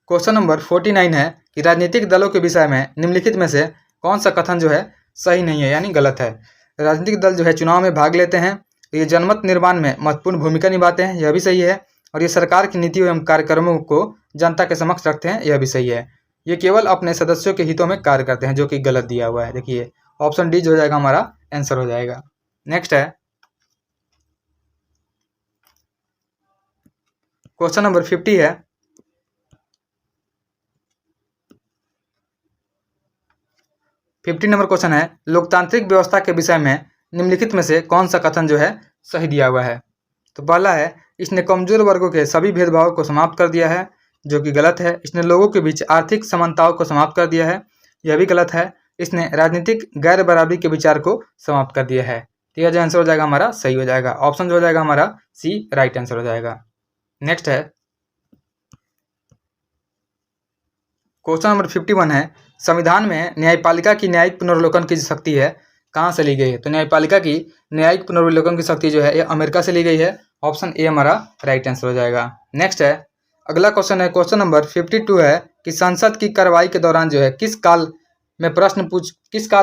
क्वेश्चन नंबर 49 है कि राजनीतिक दलों के विषय में निम्नलिखित में से कौन सा कथन जो है सही नहीं है यानी गलत है। राजनीतिक दल जो है चुनाव में भाग लेते हैं, ये जनमत निर्माण में महत्वपूर्ण भूमिका निभाते हैं, यह भी सही है। और ये सरकार की नीति एवं कार्यक्रमों को जनता के समक्ष रखते हैं, यह भी सही है। ये केवल अपने सदस्यों के हितों में कार्य करते हैं, जो कि गलत दिया हुआ है। देखिए ऑप्शन डी जो हो जाएगा हमारा आंसर हो जाएगा। नेक्स्ट है क्वेश्चन नंबर 50 है 50 नंबर क्वेश्चन है लोकतांत्रिक व्यवस्था के विषय में निम्नलिखित में से कौन सा कथन जो है सही दिया हुआ है। तो पहला है इसने कमजोर वर्गों के सभी भेदभाव को समाप्त कर दिया है, जो कि गलत है। इसने लोगों के बीच आर्थिक समानताओं को समाप्त कर दिया है, यह भी गलत है। इसने राजनीतिक गैर बराबरी के विचार को समाप्त कर दिया है। तो यह जो आंसर हो जाएगा हमारा सही हो जाएगा। ऑप्शन जो हो जाएगा हमारा सी राइट आंसर हो जाएगा। नेक्स्ट है क्वेश्चन नंबर 51 है संविधान में न्यायपालिका की न्यायिक पुनर्विलोकन की शक्ति है कहाँ से ली गई है। तो न्यायपालिका की न्यायिक पुनर्विलोकन की शक्ति जो है यह अमेरिका से ली गई है। ऑप्शन ए हमारा राइट आंसर हो जाएगा। नेक्स्ट है अगला क्वेश्चन है क्वेश्चन नंबर 52 है कि संसद की कार्रवाई के दौरान जो है किस काल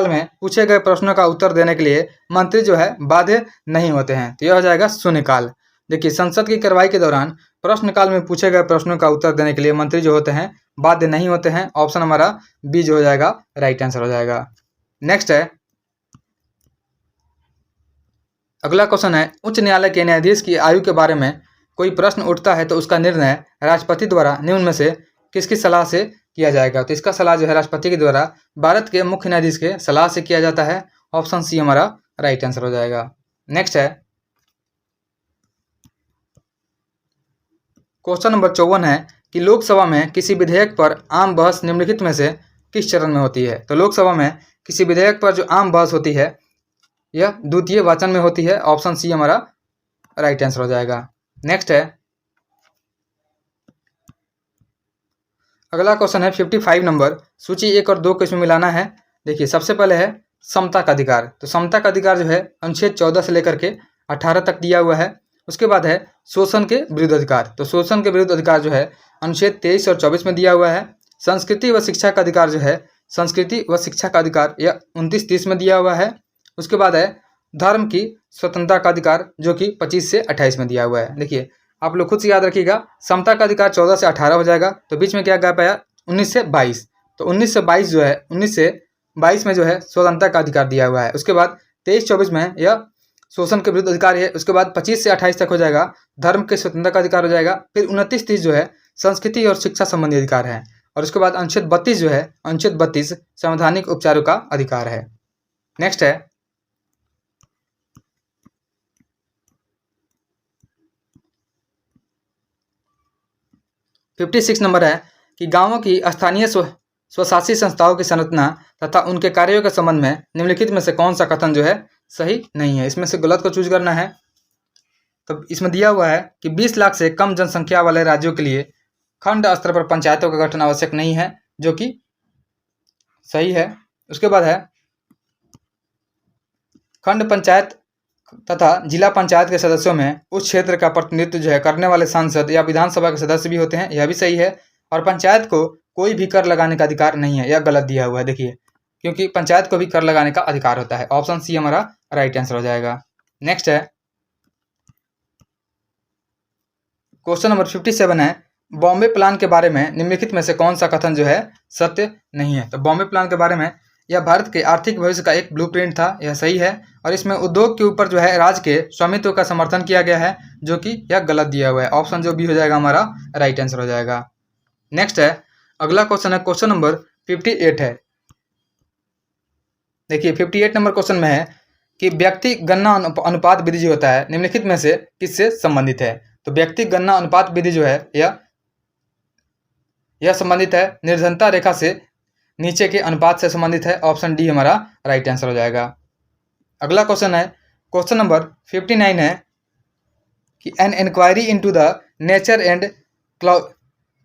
में पूछे गए प्रश्नों का उत्तर देने के लिए मंत्री जो है बाध्य नहीं होते हैं। तो यह हो जाएगा शून्यकाल। देखिए संसद की कार्रवाई के दौरान प्रश्नकाल में पूछे गए प्रश्नों का उत्तर देने के लिए मंत्री जो होते हैं बाध्य नहीं होते हैं। ऑप्शन हमारा बी जो हो जाएगा राइट आंसर हो जाएगा। नेक्स्ट है अगला क्वेश्चन है उच्च न्यायालय के न्यायाधीश की आयु के बारे में कोई प्रश्न उठता है तो उसका निर्णय राष्ट्रपति द्वारा निम्न में से किसकी सलाह से किया जाएगा। तो इसका सलाह जो है राष्ट्रपति के द्वारा भारत के मुख्य न्यायाधीश के सलाह से किया जाता है। ऑप्शन सी हमारा राइट आंसर हो जाएगा। नेक्स्ट है क्वेश्चन नंबर 54 है कि लोकसभा में किसी विधेयक पर आम बहस निम्नलिखित में से किस चरण में होती है। तो लोकसभा में किसी विधेयक पर जो आम बहस होती है यह द्वितीय वाचन में होती है। ऑप्शन सी हमारा राइट आंसर हो जाएगा। नेक्स्ट है अगला क्वेश्चन है 55 नंबर सूची 1 और 2 को इसमें मिलाना है। देखिए सबसे पहले है समता का अधिकार। तो समता का अधिकार जो है अनुच्छेद 14 से लेकर के 18 तक दिया हुआ है। उसके बाद है शोषण के विरुद्ध अधिकार। तो शोषण के विरुद्ध अधिकार जो है अनुच्छेद 23 और 24 में दिया हुआ है। संस्कृति व शिक्षा का अधिकार जो है संस्कृति व शिक्षा का अधिकार यह 29-30 में दिया हुआ है। उसके बाद है धर्म की स्वतंत्रता का अधिकार जो कि 25 से 28 में दिया हुआ है। देखिए आप लोग खुद से याद रखिएगा समता का अधिकार 14 से 18 हो जाएगा। तो बीच में क्या गैप आया 19 से 22। तो 19 से 22 जो है 19 से 22 में जो है स्वतंत्रता का अधिकार दिया हुआ है। उसके बाद 23-24 में यह शोषण के विरुद्ध अधिकार है। उसके बाद 25 से 28 तक हो जाएगा धर्म के स्वतंत्रता का अधिकार हो जाएगा। फिर 29-30 जो है संस्कृति और शिक्षा संबंधी अधिकार है। और उसके बाद अनुच्छेद 32 जो है अनुच्छेद 32 संवैधानिक उपचारों का अधिकार है। नेक्स्ट है 56 नंबर है कि गांवों की स्थानीय स्वशासी संस्थाओं की संरचना तथा उनके कार्यों के संबंध में निम्नलिखित में से कौन सा कथन जो है सही नहीं है। इसमें से गलत को चूज करना है। तो इसमें दिया हुआ है कि 20 लाख से कम जनसंख्या वाले राज्यों के लिए खंड स्तर पर पंचायतों का गठन आवश्यक नहीं है, जो कि सही है। उसके बाद है खंड पंचायत तथा जिला पंचायत के सदस्यों में उस क्षेत्र का प्रतिनिधित्व जो है करने वाले सांसद या विधानसभा के सदस्य भी होते हैं, यह भी सही है। और पंचायत को कोई भी कर लगाने का अधिकार नहीं है, यह गलत दिया हुआ है। देखिए क्योंकि पंचायत को भी कर लगाने का अधिकार होता है। ऑप्शन सी हमारा राइट आंसर हो जाएगा। नेक्स्ट है क्वेश्चन नंबर 57 है, बॉम्बे प्लान के बारे में निम्नलिखित में से कौन सा कथन जो है सत्य नहीं है। तो बॉम्बे प्लान के बारे में, यह भारत के आर्थिक भविष्य का एक ब्लूप्रिंट था, यह सही है। और इसमें उद्योग के ऊपर जो है राज्य के स्वामित्व का समर्थन किया गया है, जो कि यह गलत दिया हुआ है। ऑप्शन जो बी हो जाएगा हमारा राइट आंसर हो जाएगा। नेक्स्ट है अगला क्वेश्चन है, क्वेश्चन नंबर 58 है। देखिए 58 नंबर क्वेश्चन में है कि व्यक्ति गणना अनुपात विधि जो होता है निम्नलिखित में से किससे संबंधित है। तो व्यक्ति गणना अनुपात विधि जो है यह संबंधित है निर्धनता रेखा से नीचे के अनुपात से संबंधित है। ऑप्शन डी हमारा राइट आंसर हो जाएगा। अगला क्वेश्चन है क्वेश्चन नंबर 59 है कि an inquiry into the nature and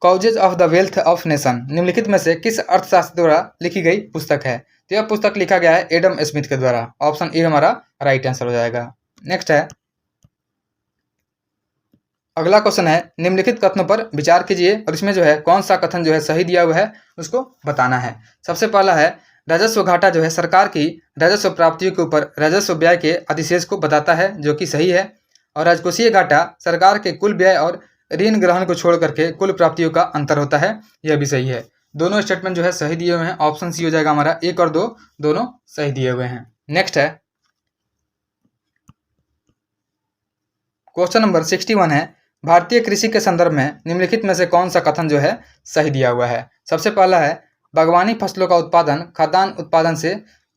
causes of the wealth of nation निम्नलिखित में से किस अर्थशास्त्र द्वारा लिखी गई पुस्तक है। तो यह पुस्तक लिखा गया है एडम स्मिथ के द्वारा। ऑप्शन ए हमारा राइट आंसर हो जाएगा। नेक्स्ट है अगला क्वेश्चन है, निम्नलिखित कथनों पर विचार कीजिए और इसमें जो है कौन सा कथन जो है सही दिया हुआ है उसको बताना है। सबसे पहला है राजस्व घाटा जो है सरकार की राजस्व प्राप्तियों के ऊपर राजस्व व्यय के अधिशेष को बताता है, जो कि सही है। और राजकोषीय घाटा सरकार के कुल व्यय और ऋण ग्रहण को छोड़ करके कुल प्राप्तियों का अंतर होता है, यह भी सही है। दोनों स्टेटमेंट जो है सही दिए हुए हैं। ऑप्शन सी हो जाएगा हमारा, 1 और 2 दोनों सही दिए हुए हैं। नेक्स्ट है क्वेश्चन नंबर 61 है, भारतीय कृषि के संदर्भ में निम्नलिखित में से कौन सा कथन जो है सही दिया हुआ है। सबसे पहला है बागवानी फसलों का उत्पादन खाद्यान्न उत्पादन से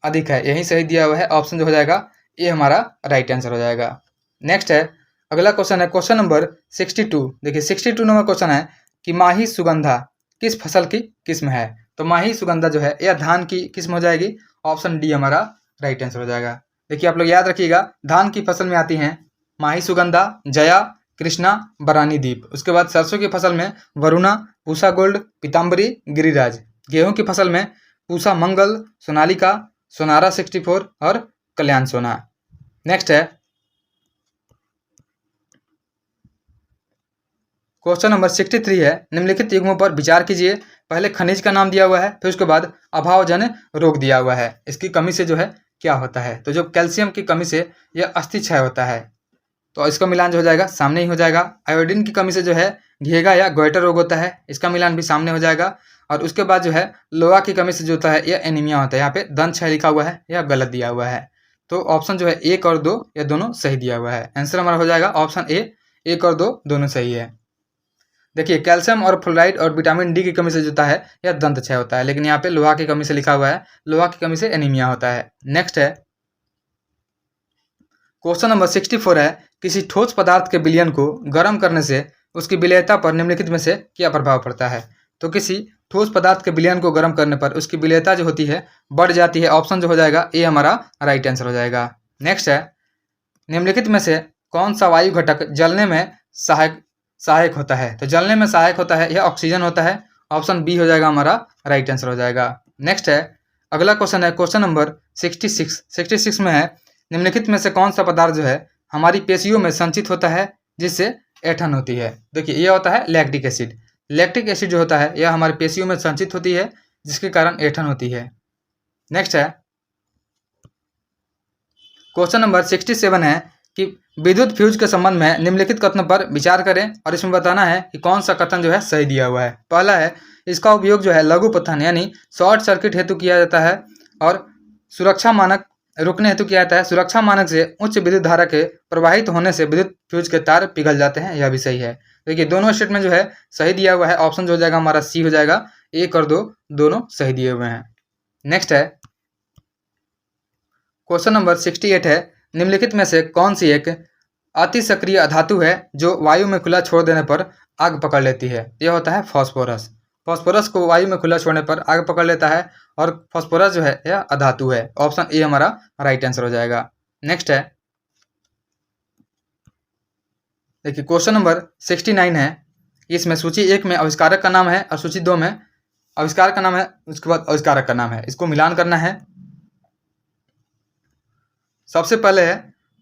अधिक है, यही सही दिया हुआ है। ऑप्शन जो हो जाएगा ये हमारा राइट आंसर हो जाएगा। नेक्स्ट है अगला क्वेश्चन है क्वेश्चन नंबर 62। देखिए 62 नंबर क्वेश्चन है कि माही सुगंधा किस फसल की किस्म है। तो माही सुगंधा जो है यह धान की किस्म हो जाएगी। ऑप्शन डी हमारा राइट आंसर हो जाएगा। देखिए आप लोग याद रखिएगा, धान की फसल में आती हैं माही सुगंधा, जया, कृष्णा, बरानी दीप। उसके बाद सरसों की फसल में वरुणा, पूसा गोल्ड, पीताम्बरी, गिरिराज। गेहूं की फसल में पूसा मंगल, सोनालिका, सोनारा 64 और कल्याण सोना। नेक्स्ट है क्वेश्चन नंबर 63 है, निम्नलिखित युग्मों पर विचार कीजिए। पहले खनिज का नाम दिया हुआ है, फिर उसके बाद अभावजन्य रोग दिया हुआ है। इसकी कमी से जो है क्या होता है। तो जो कैल्शियम की कमी से यह अस्थि क्षय होता है, तो इसका मिलान जो हो जाएगा सामने ही हो जाएगा। आयोडीन की कमी से जो है घेगा या गोइटर रोग होता है, इसका मिलान भी सामने हो जाएगा। और उसके बाद जो है लोहा की कमी से जो होता है यह एनीमिया होता है। यहाँ पे दंत क्षय लिखा हुआ है, यह गलत दिया हुआ है। तो ऑप्शन जो है 1 और 2 यह दोनों सही दिया हुआ है। आंसर हमारा हो जाएगा ऑप्शन ए, 1 और 2 दोनों सही है। देखिए कैल्शियम और फ्लोराइड और विटामिन डी की कमी से जो होता है यह दंत क्षय होता है, लेकिन यहाँ पे लोहा की कमी से लिखा हुआ है, लोहा की कमी से एनीमिया होता है। नेक्स्ट है क्वेश्चन नंबर 64 है, किसी ठोस पदार्थ के विलयन को गर्म करने से उसकी विलेयता पर निम्नलिखित में से क्या प्रभाव पड़ता है। तो किसी ठोस पदार्थ के विलयन को गर्म करने पर उसकी विलेयता जो होती है बढ़ जाती है। ऑप्शन जो हो जाएगा ए हमारा राइट आंसर हो जाएगा। नेक्स्ट है निम्नलिखित में से कौन सा वायु घटक जलने में सहायक होता है। तो जलने में सहायक होता है यह ऑक्सीजन होता है। ऑप्शन बी हो जाएगा हमारा राइट आंसर हो जाएगा। नेक्स्ट है अगला क्वेश्चन है क्वेश्चन नंबर 66 में है, निम्नलिखित में से कौन सा पदार्थ जो है हमारी पेशियों में संचित होता है जिससे ऐठन होती है। देखिए यह होता है लैक्टिक एसिड। लैक्टिक एसिड जो होता है यह हमारे पेशियों में संचित होती है जिसके कारण ऐठन होती है। नेक्स्ट है क्वेश्चन नंबर 67 है कि विद्युत फ्यूज के संबंध में निम्नलिखित कथनों पर विचार करें और इसमें बताना है कि कौन सा कथन जो है सही दिया हुआ है। पहला है इसका उपयोग जो है लघु पतन यानी शॉर्ट सर्किट हेतु किया जाता है और सुरक्षा मानक रुकने हेतु किया जाता है। सुरक्षा मानक से उच्च विद्युत धारा के प्रवाहित होने से विद्युत फ्यूज के तार पिघल जाते हैं, यह भी सही है। देखिए दोनों स्टेटमेंट जो है सही दिया हुआ है। ऑप्शन जो हो जाएगा हमारा सी हो जाएगा, 1 और 2 दोनों सही दिए हुए हैं। नेक्स्ट है क्वेश्चन नंबर 68 है, निम्नलिखित में से कौन सी एक अति सक्रिय धातु है जो वायु में खुला छोड़ देने पर आग पकड़ लेती है। यह होता है फास्फोरस। फास्फोरस को वायु में खुला छोड़ने पर आग पकड़ लेता है और फास्फोरस जो है यह अधातु है। ऑप्शन ए हमारा राइट आंसर हो जाएगा। नेक्स्ट है देखिए क्वेश्चन नंबर 69 है, इसमें सूची 1 में आविष्कारक का नाम है और सूची 2 में आविष्कार का नाम है, उसके बाद आविष्कारक का नाम है। इसको मिलान करना है। सबसे पहले है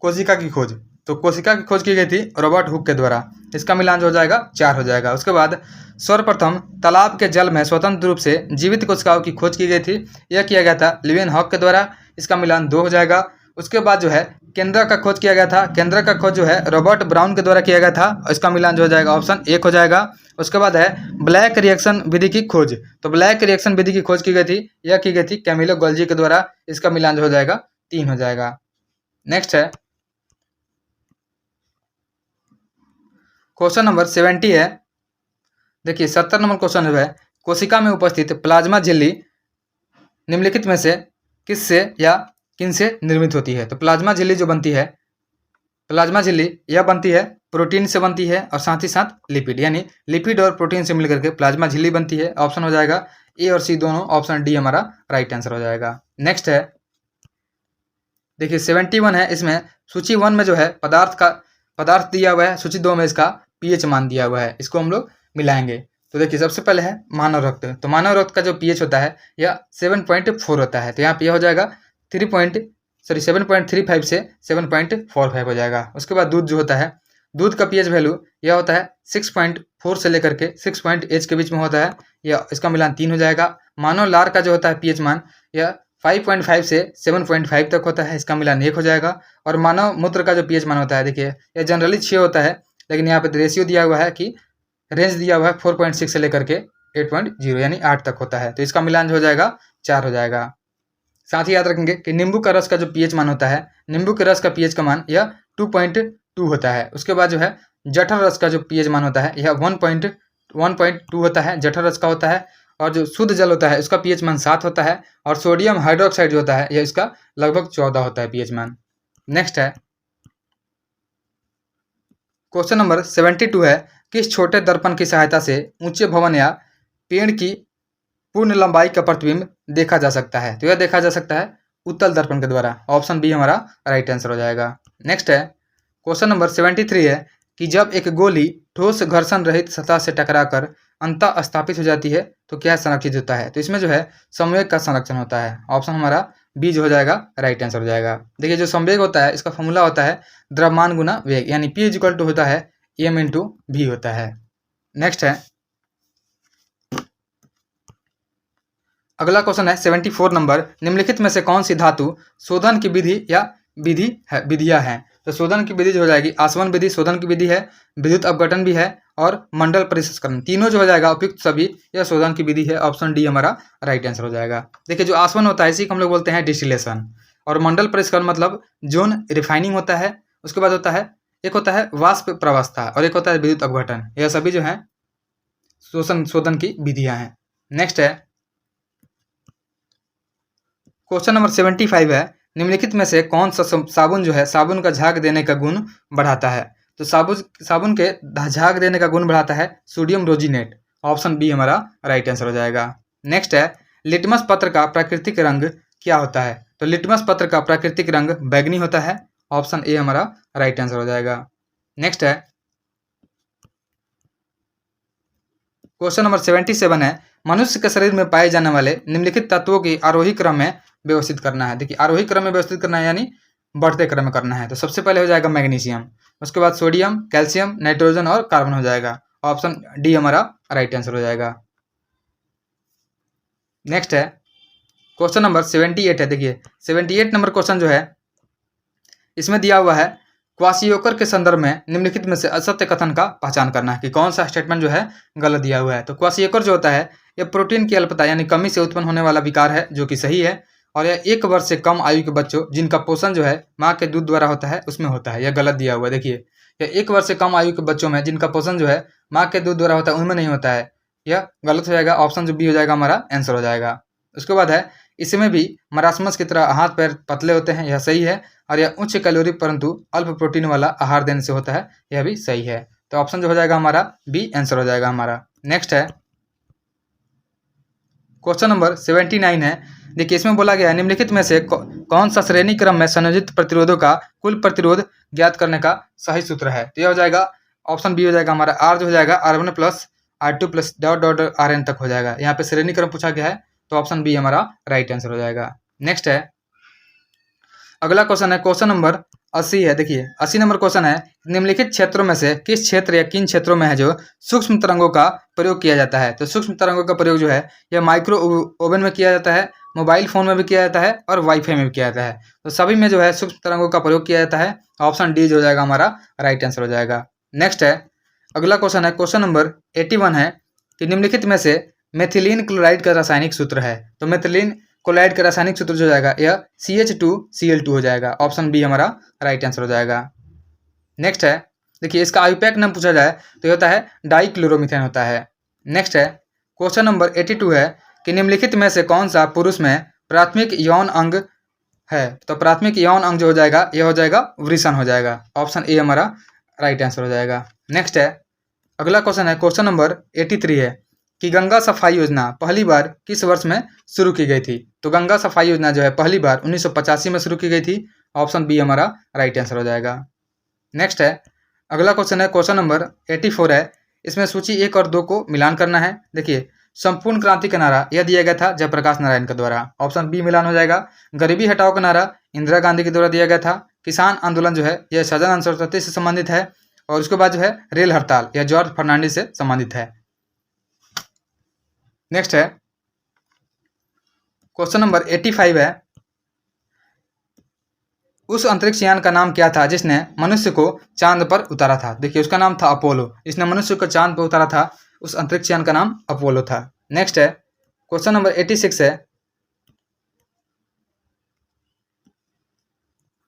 कोशिका की खोज। तो कोशिका की खोज की गई थी रॉबर्ट हुक के द्वारा। इसका मिलान जो हो जाएगा 4 हो जाएगा। उसके बाद सर्वप्रथम तालाब के जल में स्वतंत्र रूप से जीवित कोशिकाओं की खोज की गई थी। यह किया गया था लीवेनहॉक के द्वारा। इसका मिलान 2 हो जाएगा। उसके बाद जो है केंद्रक का खोज किया गया था। केंद्रक का खोज जो है रॉबर्ट ब्राउन के द्वारा किया गया था। इसका मिलान जो हो जाएगा ऑप्शन 1 हो जाएगा। उसके बाद है ब्लैक रिएक्शन विधि की खोज। तो ब्लैक रिएक्शन विधि की खोज की गई थी, यह की गई थी कैमिलो गोल्जी के द्वारा। इसका मिलान जो हो जाएगा 3 हो जाएगा। नेक्स्ट है क्वेश्चन नंबर 70 है। देखिए 70 नंबर क्वेश्चन जो है कोशिका में उपस्थित प्लाज्मा झिल्ली निम्नलिखित में से किससे या किनसे निर्मित होती है। तो प्लाज्मा झिल्ली जो बनती है, प्लाज्मा झिल्ली यह बनती है प्रोटीन से बनती है और साथ ही साथ लिपिड, यानी लिपिड और प्रोटीन से मिलकर के प्लाज्मा झिल्ली बनती है। ऑप्शन हो जाएगा ए और सी दोनों। ऑप्शन डी हमारा राइट आंसर हो जाएगा। नेक्स्ट है देखिए 71 है। इसमें सूची 1 में जो है पदार्थ दिया हुआ है, सूची 2 में इसका पीएच मान दिया हुआ है। इसको हम लोग मिलाएंगे। तो देखिए सबसे पहले है मानव रक्त। तो मानव रक्त का जो पीएच होता है यह 7.4 होता है। तो यहाँ पे यह हो जाएगा 7.35 से 7.45 हो जाएगा। उसके बाद दूध जो होता है, दूध का पीएच वैल्यू यह होता है 6.4 से लेकर के 6.8 के बीच में होता है। यह इसका मिलान 3 हो जाएगा। मानव लार का जो होता है पीएच मान यह 5.5 से 7.5 तक होता है। इसका मिलान 1 हो जाएगा। और मानव मूत्र का जो पीएच मान होता है, देखिए यह जनरली 6 होता है, लेकिन यहाँ पे रेशियो दिया हुआ है कि रेंज दिया हुआ है 4.6 से लेकर के 8.0 यानी 8 तक होता है। तो इसका मिलान जो हो जाएगा 4 हो जाएगा। साथ ही याद रखेंगे कि नींबू का रस का जो पीएच मान होता है, नींबू के रस का पीएच का मान यह 2.2 होता है। उसके बाद जो है जठर रस का जो पीएच मान होता है यह 1.2 होता है, जठर रस का होता है। और जो शुद्ध जल होता है उसका पीएच मान 7 होता है। और सोडियम हाइड्रोक्साइड जो होता है यह इसका लगभग 14 होता है पीएच मान। नेक्स्ट है क्वेश्चन नंबर 72 है। किस छोटे दर्पण की सहायता से ऊंचे भवन या पेड़ की पूर्ण लंबाई का प्रतिबिंब देखा जा सकता है। तो यह देखा जा सकता है उत्तल दर्पण के द्वारा। ऑप्शन बी हमारा राइट आंसर हो जाएगा। नेक्स्ट है क्वेश्चन नंबर 73 है कि जब एक गोली ठोस घर्षण रहित सतह से टकराकर अंतः स्थापित हो जाती है तो क्या संरक्षित होता है। तो इसमें जो है संवेग का संरक्षण होता है। ऑप्शन हमारा बी जो हो जाएगा राइट आंसर हो जाएगा। देखिए जो संवेग होता है इसका फॉर्मूला होता है द्रव्यमान गुना वेग, यानी P इक्वल टू होता है m इंटू भी होता है। नेक्स्ट है अगला क्वेश्चन है 74 नंबर। निम्नलिखित में से कौन सी धातु शोधन की विधियां हैं। तो शोधन की विधि जो हो जाएगी आसवन विधि शोधन की विधि है, विद्युत अपघटन भी है और मंडल परिष्करण, तीनों जो हो जाएगा उपयुक्त सभी यह शोधन की विधि है। ऑप्शन डी हमारा राइट आंसर हो जाएगा। देखिए जो आसवन होता है इसी को हम लोग बोलते हैं डिस्टिलेशन। और मंडल परिष्करण मतलब जोन रिफाइनिंग होता है। उसके बाद होता है एक होता है वाष्प प्रवस्था और एक होता है विद्युत अपघटन। यह सभी जो है शोधन की विधियां हैं। नेक्स्ट है क्वेश्चन नंबर 75 है। निम्नलिखित में से कौन सा साबुन जो है साबुन का झाग देने का गुण बढ़ाता है। तो साबुन के झाग देने का गुण बढ़ाता है सोडियम रोजिनेट। ऑप्शन बी हमारा राइट आंसर हो जाएगा। नेक्स्ट है लिटमस पत्र का प्राकृतिक रंग क्या होता है। तो लिटमस पत्र का प्राकृतिक रंग बैंगनी होता है। ऑप्शन ए हमारा राइट आंसर हो जाएगा। नेक्स्ट है क्वेश्चन नंबर 77 है। मनुष्य के शरीर में पाए जाने वाले निम्नलिखित तत्वों की आरोही क्रम में व्यवस्थित करना है। देखिए आरोही क्रम में व्यवस्थित करना है यानी बढ़ते क्रम में करना है। तो सबसे पहले हो जाएगा मैग्नीशियम, उसके बाद सोडियम, कैल्शियम, नाइट्रोजन और कार्बन हो जाएगा। ऑप्शन डी हमारा राइट आंसर हो जाएगा। नेक्स्ट है क्वेश्चन नंबर 78 है। देखिए 78 नंबर क्वेश्चन जो है इसमें दिया हुआ है क्वासियोकर के संदर्भ में निम्नलिखित में से असत्य कथन का पहचान करना है कि कौन सा स्टेटमेंट जो है गलत दिया हुआ है। तो क्वासियोकर जो होता है यह प्रोटीन की अल्पता यानी कमी से उत्पन्न होने वाला विकार है, जो कि सही है। और यह 1 वर्ष से कम आयु के बच्चों जिनका पोषण जो है माँ के दूध द्वारा होता है उसमें होता है, यह गलत दिया हुआ है। देखिए यह 1 वर्ष से कम आयु के बच्चों में जिनका पोषण जो है माँ के दूध द्वारा होता है उनमें नहीं होता है, यह गलत हो जाएगा। ऑप्शन जो बी हो जाएगा हमारा आंसर हो जाएगा। उसके बाद है इसमें भी मरासमस की तरह हाथ पैर पतले होते हैं, यह सही है। और यह उच्च कैलोरी परंतु अल्प प्रोटीन वाला आहार देने से होता है, यह भी सही है। तो ऑप्शन जो हो जाएगा हमारा बी आंसर हो जाएगा हमारा। नेक्स्ट है क्वेश्चन नंबर 79 है। देखिए इसमें बोला गया है निम्नलिखित में से कौन सा श्रेणी क्रम में संयोजित प्रतिरोधों का कुल प्रतिरोध ज्ञात करने का सही सूत्र है। तो यह हो जाएगा ऑप्शन बी हो जाएगा हमारा आर जो हो जाएगा R1 plus R2 plus dot dot Rn तक हो जाएगा। यहाँ पे श्रेणी क्रम पूछा गया है तो ऑप्शन बी हमारा राइट आंसर हो जाएगा। नेक्स्ट है अगला क्वेश्चन है क्वेश्चन नंबर 80 है। देखिए 80 नंबर क्वेश्चन है, निम्नलिखित क्षेत्रों में से किस क्षेत्र या किन क्षेत्रों में है जो सूक्ष्म तरंगों का प्रयोग किया जाता है। तो सूक्ष्म तरंगों का प्रयोग जो है यह माइक्रो ओवन में किया जाता है, मोबाइल फोन में भी किया जाता है और वाईफाई में भी किया जाता है। तो सभी में जो है सूक्ष्म तरंगों का प्रयोग किया जाता है। ऑप्शन डी जो हो जाएगा हमारा राइट आंसर हो जाएगा। नेक्स्ट है, अगला क्वेश्चन है, क्वेश्चन नंबर 81 है कि निम्नलिखित में से मेथिलीन क्लोराइड का रासायनिक सूत्र है। तो मेथिलीन क्लोराइड का रासायनिक सूत्र जो हो जाएगा यह CH2Cl2 हो जाएगा। ऑप्शन बी हमारा राइट आंसर हो जाएगा। नेक्स्ट है, देखिए इसका आयुपैक नाम पूछा जाए तो होता है डाइक्लोरोमीथेन होता है। नेक्स्ट है, क्वेश्चन नंबर 82 है कि निम्नलिखित में से कौन सा पुरुष में प्राथमिक यौन अंग है। तो प्राथमिक यौन अंग जो हो जाएगा यह हो जाएगा वृषण हो जाएगा। ऑप्शन ए हमारा राइट आंसर हो जाएगा। नेक्स्ट है, अगला क्वेश्चन है, क्वेश्चन नंबर 83 है कि गंगा सफाई योजना पहली बार किस वर्ष में शुरू की गई थी। तो गंगा सफाई योजना जो है पहली बार 1985 में शुरू की गई थी। ऑप्शन बी हमारा राइट आंसर हो जाएगा। नेक्स्ट है, अगला क्वेश्चन है, क्वेश्चन नंबर 84 है, इसमें सूची 1 और 2 को मिलान करना है। देखिए संपूर्ण क्रांति का नारा यह दिया गया था जयप्रकाश नारायण के द्वारा। ऑप्शन बी मिलान हो जाएगा। गरीबी हटाओ का नारा इंदिरा गांधी के द्वारा दिया गया था। किसान आंदोलन जो है यह सदन सरस्वती से संबंधित है। और उसके बाद जो है रेल हड़ताल यह जॉर्ज फर्नांडिस से संबंधित है। नेक्स्ट है, क्वेश्चन नंबर 85 है, उस अंतरिक्ष यान का नाम क्या था जिसने मनुष्य को चांद पर उतारा था। देखिए उसका नाम था अपोलो। इसने मनुष्य को चांद पर उतारा था, उस अंतरिक्ष यान का नाम अपोलो था। नेक्स्ट है, क्वेश्चन नंबर 86 है,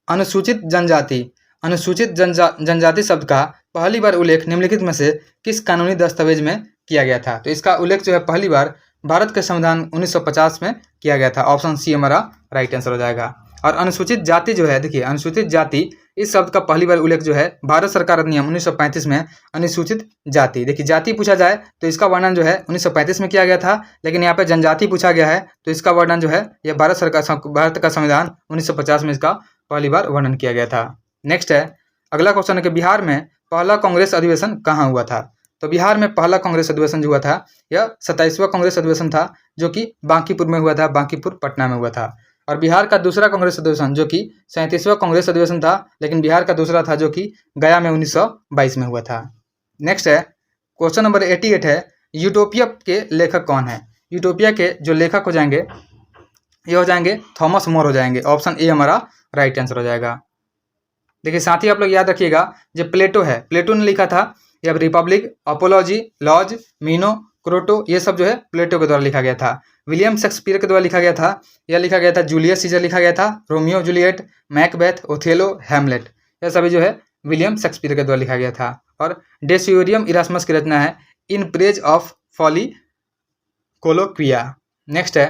अनुसूचित जनजाति। अनुसूचित जनजाति शब्द का पहली बार उल्लेख निम्नलिखित में से किस कानूनी दस्तावेज में किया गया था। तो इसका उल्लेख जो है पहली बार भारत के संविधान 1950 में किया गया था। ऑप्शन सी हमारा राइट आंसर हो जाएगा। और अनुसूचित जाति जो है, देखिए अनुसूचित जाति इस शब्द का पहली बार उल्लेख जो है भारत सरकार अधिनियम 1935 में अनुसूचित जाति। देखिए जाति पूछा जाए तो इसका वर्णन जो है 1935 में किया गया था, लेकिन यहाँ पे जनजाति पूछा गया है तो इसका वर्णन जो है यह भारत का संविधान 1950 में इसका पहली बार वर्णन किया गया था। नेक्स्ट है, अगला क्वेश्चन है कि बिहार में पहला कांग्रेस अधिवेशन कहाँ हुआ था। तो बिहार में पहला कांग्रेस अधिवेशन जो हुआ था यह 27वां कांग्रेस अधिवेशन था, जो कि बांकीपुर में हुआ था, बांकीपुर पटना में हुआ था। और बिहार का दूसरा कांग्रेस अधिवेशन जो कि 37वां कांग्रेस अधिवेशन था, लेकिन बिहार का दूसरा था जो कि गया में 1922 में हुआ था। नेक्स्ट है, क्वेश्चन नंबर 88 है, यूटोपिया के लेखक कौन है। यूटोपिया के जो लेखक हो जाएंगे ये हो जाएंगे थॉमस मोर हो जाएंगे। ऑप्शन ए हमारा राइट आंसर हो जाएगा। देखिए साथ ही आप लोग याद रखिएगा जो प्लेटो है, प्लेटो ने लिखा था या रिपब्लिक, अपोलॉजी, लॉज, मीनो, क्रोटो, ये सब जो है प्लेटो के द्वारा लिखा गया था। विलियम शेक्सपियर के द्वारा लिखा गया था, यह लिखा गया था जूलियस सीजर लिखा गया था, Romeo Juliet, Macbeth, Othello, Hamlet, यह सभी जो है विलियम शेक्सपियर के द्वारा लिखा गया था। और डेसियोरियम इरास्मस की रचना है in praise of folly colloquia. Next है,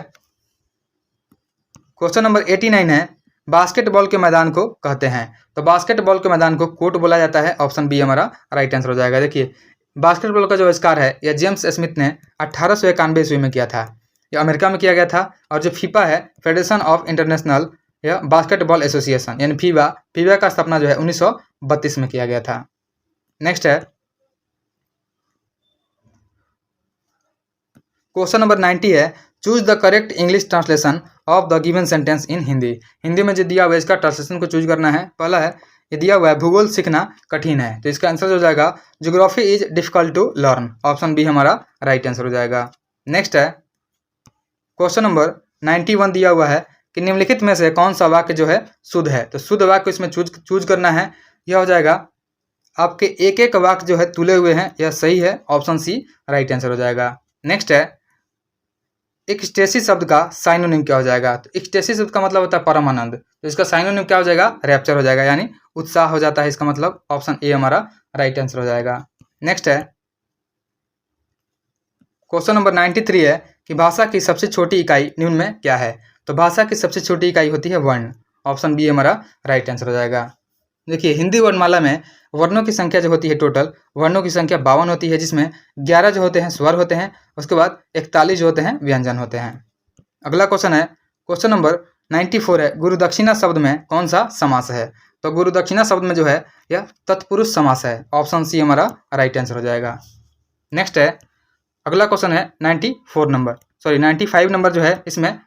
क्वेश्चन नंबर 89 है, बास्केटबॉल के मैदान को कहते हैं। तो बास्केटबॉल के मैदान को कोर्ट बोला जाता है। ऑप्शन बी हमारा राइट आंसर हो जाएगा। देखिए बास्केटबॉल का जो आविष्कार है यह जेम्स स्मिथ ने 1891 ईस्वी में किया था। यह अमेरिका में किया गया था। और जो फीफा है, फेडरेशन ऑफ इंटरनेशनल या बास्केटबॉल एसोसिएशन यानी फीबा का स्थापना जो है 1932 में किया गया था। नेक्स्ट है, क्वेश्चन नंबर 90 है, choose the correct English translation of the given sentence in Hindi. Hindi में जो दिया हुआ है इसका ट्रांसलेशन को चूज करना है। पहला है, ये दिया हुआ है भूगोल सीखना कठिन है, तो इसका आंसर हो जाएगा geography is difficult to learn. Option B हमारा राइट आंसर हो जाएगा। नेक्स्ट है, क्वेश्चन नंबर 91 दिया हुआ है कि निम्नलिखित में से कौन सा वाक्य जो है शुद्ध है। तो शुद्ध वाक्य इसमें चूज करना है। यह हो जाएगा आपके एक एक वाक्य जो है तुले हुए हैं, यह सही है। ऑप्शन सी राइट आंसर हो जाएगा। नेक्स्ट है, एक्सटेसी शब्द का साइनोनिम क्या हो जाएगा। तो एक्सटेसी शब्द का मतलब होता है परमानंद, तो इसका साइनोनिम क्या हो जाएगा, रैप्चर हो जाएगा, यानी उत्साह हो जाता है इसका मतलब। ऑप्शन ए हमारा राइट आंसर हो जाएगा। नेक्स्ट है, क्वेश्चन नंबर 93 है कि भाषा की सबसे छोटी इकाई निम्न में क्या है। तो भाषा की सबसे छोटी इकाई होती है वर्ण। ऑप्शन बी हमारा राइट आंसर हो जाएगा। देखिए हिंदी वर्णमाला में वर्णों की संख्या जो होती है, टोटल वर्णों की संख्या 52 होती है, जिसमें 11 जो होते हैं स्वर होते हैं, उसके बाद 41 जो होते हैं व्यंजन होते हैं। अगला क्वेश्चन है, क्वेश्चन नंबर 94 है, गुरुदक्षिणा शब्द में कौन सा समास है। तो गुरुदक्षिणा शब्द में जो है यह तत्पुरुष समास है। ऑप्शन सी हमारा राइट आंसर हो जाएगा। नेक्स्ट है, अगला क्वेश्चन है 95 नंबर जो है इसमें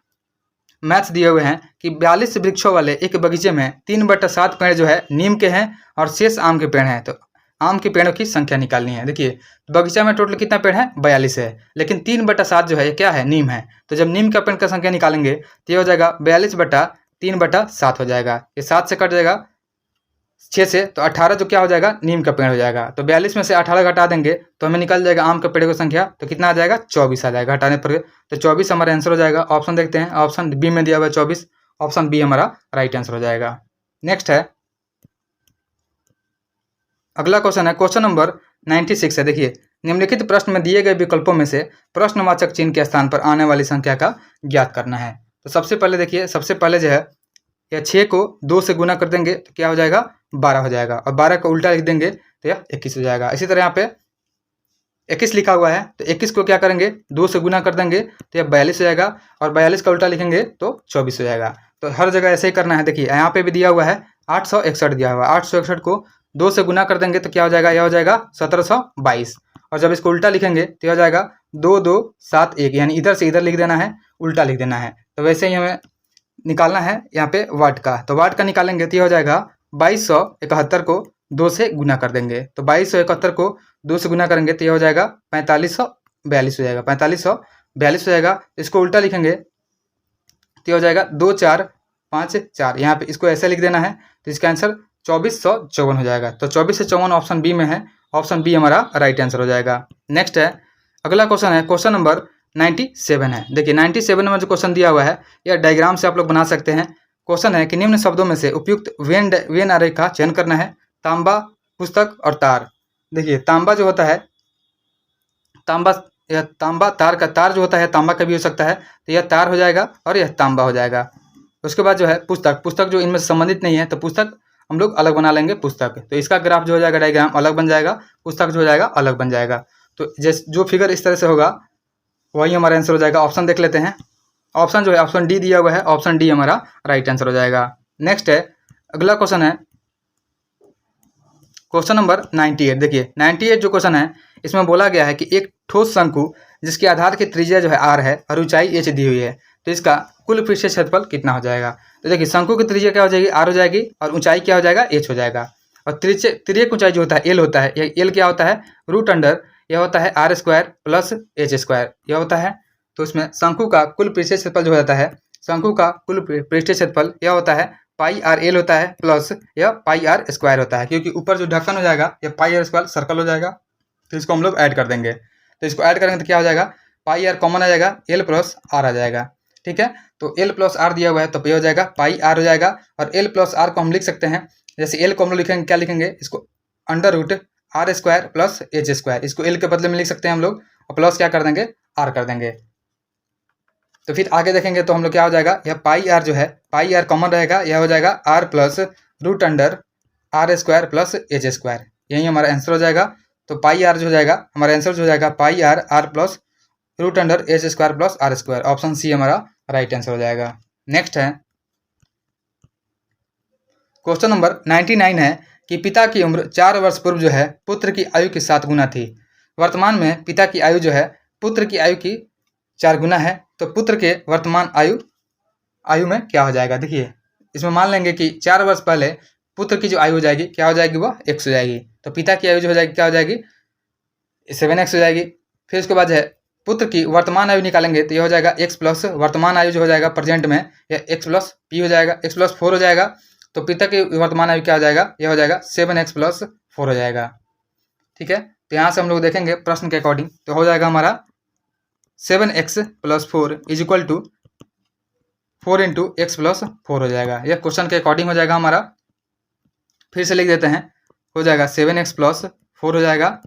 मैथ्स दिए हुए हैं कि 42 वृक्षों वाले एक बगीचे में 3/7 पेड़ जो है नीम के हैं और शेष आम के पेड़ हैं। तो आम के पेड़ों की संख्या निकालनी है। देखिए बगीचा में टोटल कितना पेड़ है, 42 है, लेकिन 3/7 जो है ये क्या है, नीम है। तो जब नीम का पेड़ का संख्या निकालेंगे तो ये हो जाएगा 42/3/7 हो जाएगा। ये 7 से कट जाएगा 6 से, तो 18 जो क्या हो जाएगा, नीम का पेड़ हो जाएगा। तो 42 में से 18 घटा देंगे तो हमें निकल जाएगा आम के पेड़ की संख्या। तो कितना आ जाएगा, 24 आ जाएगा हटाने पर। तो 24 हमारा आंसर हो जाएगा। ऑप्शन देखते हैं, ऑप्शन बी में दिया हुआ है 24, ऑप्शन बी हमारा राइट आंसर हो जाएगा। नेक्स्ट है, अगला क्वेश्चन है क्वेश्चन नंबर 96 है। देखिए निम्नलिखित प्रश्न में दिए गए विकल्पों में से प्रश्नवाचक चिन्ह के स्थान पर आने वाली संख्या का ज्ञात करना है। तो सबसे पहले देखिए, सबसे पहले जो है यह 6 को 2 से गुना कर देंगे तो क्या हो जाएगा, 12 हो जाएगा, और 12 को उल्टा लिख देंगे तो यह 21 हो जाएगा। इसी तरह यहाँ पे 21 लिखा हुआ है तो 21 को क्या करेंगे, 2 से गुना कर देंगे तो यह 42 हो जाएगा, और 42 का उल्टा लिखेंगे तो 24 हो जाएगा। तो हर जगह ऐसे ही करना है। देखिए यहाँ पे भी दिया हुआ है 861 दिया हुआ है, 861 को 2 से गुना कर देंगे तो क्या हो जाएगा, यह हो जाएगा 1722, और जब इसको उल्टा लिखेंगे तो यह हो जाएगा 2271, यानी इधर से इधर लिख देना है, उल्टा लिख देना है। तो वैसे ही हमें निकालना है यहाँ पे वाट का। तो वाट का निकालेंगे तो यह हो जाएगा 2271 को 2 से गुना कर देंगे, तो 2271 को 2 से गुना करेंगे तो यह हो जाएगा 4542 हो जाएगा, 4542 हो जाएगा। इसको उल्टा लिखेंगे तो यह हो जाएगा 2454, यहाँ पे इसको ऐसे लिख देना है। तो इसका आंसर 2454 हो जाएगा। तो 2454 ऑप्शन बी में है, ऑप्शन बी हमारा राइट आंसर हो जाएगा। नेक्स्ट है, अगला क्वेश्चन है क्वेश्चन नंबर 97 है। देखिए 97 में जो क्वेश्चन दिया हुआ है यह डायग्राम से आप लोग बना सकते हैं। क्वेश्चन है कि निम्न शब्दों में से उपयुक्त वेन आरेख का चयन करना है, तांबा, पुस्तक और तार। देखिए तांबा जो होता है, यह तांबा, तार का तार जो होता है तांबा का भी हो सकता है, तो यह तार हो जाएगा और यह तांबा हो जाएगा। उसके बाद जो है पुस्तक, पुस्तक जो इनमें संबंधित नहीं है तो पुस्तक हम लोग अलग बना लेंगे पुस्तक। तो इसका ग्राफ जो हो जाएगा, डायग्राम अलग बन जाएगा, पुस्तक जो हो जाएगा अलग बन जाएगा। तो जो फिगर इस तरह से होगा वही हमारा आंसर हो जाएगा। ऑप्शन देख लेते हैं, ऑप्शन जो है ऑप्शन डी दिया हुआ है, ऑप्शन डी हमारा राइट आंसर हो जाएगा। नेक्स्ट है, अगला क्वेश्चन है क्वेश्चन नंबर 98। देखिए 98 जो क्वेश्चन है इसमें बोला गया है कि एक ठोस शंकु जिसके आधार की त्रिज्या जो है r है और ऊंचाई h दी हुई है, तो इसका कुल पृष्ठीय क्षेत्रफल कितना हो जाएगा। तो देखिए शंकु की त्रिज्या क्या हो जाएगी, r हो जाएगी, और ऊंचाई क्या हो जाएगा, h हो जाएगा। और तिर्यक ऊंचाई जो होता है l होता है, यह l क्या होता है, रूट अंडर यह होता है r² प्लस h², यह होता है। तो इसमें शंकु का कुल पृष्ठीय क्षेत्रफल जो होता है, शंकु का कुल पृष्ठीय क्षेत्रफल यह होता है πr_l होता है प्लस यह πr² होता है, क्योंकि ऊपर जो ढक्कन हो जाएगा यह πr² सर्कल हो जाएगा। तो इसको हम लोग ऐड कर देंगे, तो इसको ऐड करेंगे तो क्या हो जाएगा, πr कॉमन आ जाएगा, l प्लस r आ जाएगा। ठीक है, तो l प्लस r दिया हुआ है तो ये हो जाएगा πr हो जाएगा, और l प्लस r को हम लिख सकते हैं, जैसे l को हम लोग लिखेंगे, क्या लिखेंगे, इसको under root r² plus h², इसको l के बदले में लिख सकते हैं हम लोग, और प्लस क्या कर देंगे, r कर देंगे। तो फिर आगे देखेंगे तो हम लोग क्या हो जाएगा, यह πr जो है, πr कॉमन रहेगा, यह हो जाएगा r plus root under r² plus h², यही हमारा आंसर हो जाएगा। तो πr जो हो जाएगा, हमारा आंसर जो हो जाएगा πr r plus root under h² plus r², option C हमारा राइट आंसर हो जाएगा। नेक्स्ट है क्वेश्चन नंबर 99 है कि पिता की उम्र 4 वर्ष पूर्व जो है पुत्र की आयु के 7 गुना थी। वर्तमान में पिता की आयु जो है पुत्र की आयु की 4 गुना है, तो पुत्र के वर्तमान आयु में क्या हो जाएगा। देखिए इसमें मान लेंगे कि 4 वर्ष पहले पुत्र की जो आयु हो जाएगी क्या हो जाएगी, वह x हो जाएगी। तो पिता की आयु जो हो जाएगी क्या हो जाएगी, 7x हो जाएगी। फिर उसके बाद है पुत्र की वर्तमान आयु निकालेंगे तो यह हो जाएगा x प्लस वर्तमान आयु जो हो जाएगा प्रेजेंट में, यह x प्लस p हो जाएगा, x प्लस 4 हो जाएगा। तो पिता की वर्तमान आयु क्या हो जाएगा, यह हो जाएगा 7x प्लस 4 हो जाएगा। ठीक है, तो यहाँ से हम लोग देखेंगे प्रश्न के अकॉर्डिंग, तो हो जाएगा हमारा 7x plus 4 is equal to 4 into x plus 4 हो जाएगा। यह क्वेश्चन के अकॉर्डिंग हो जाएगा हमारा। फिर से लिख देते हैं, हो जाएगा 7x प्लस 4 हो जाएगा।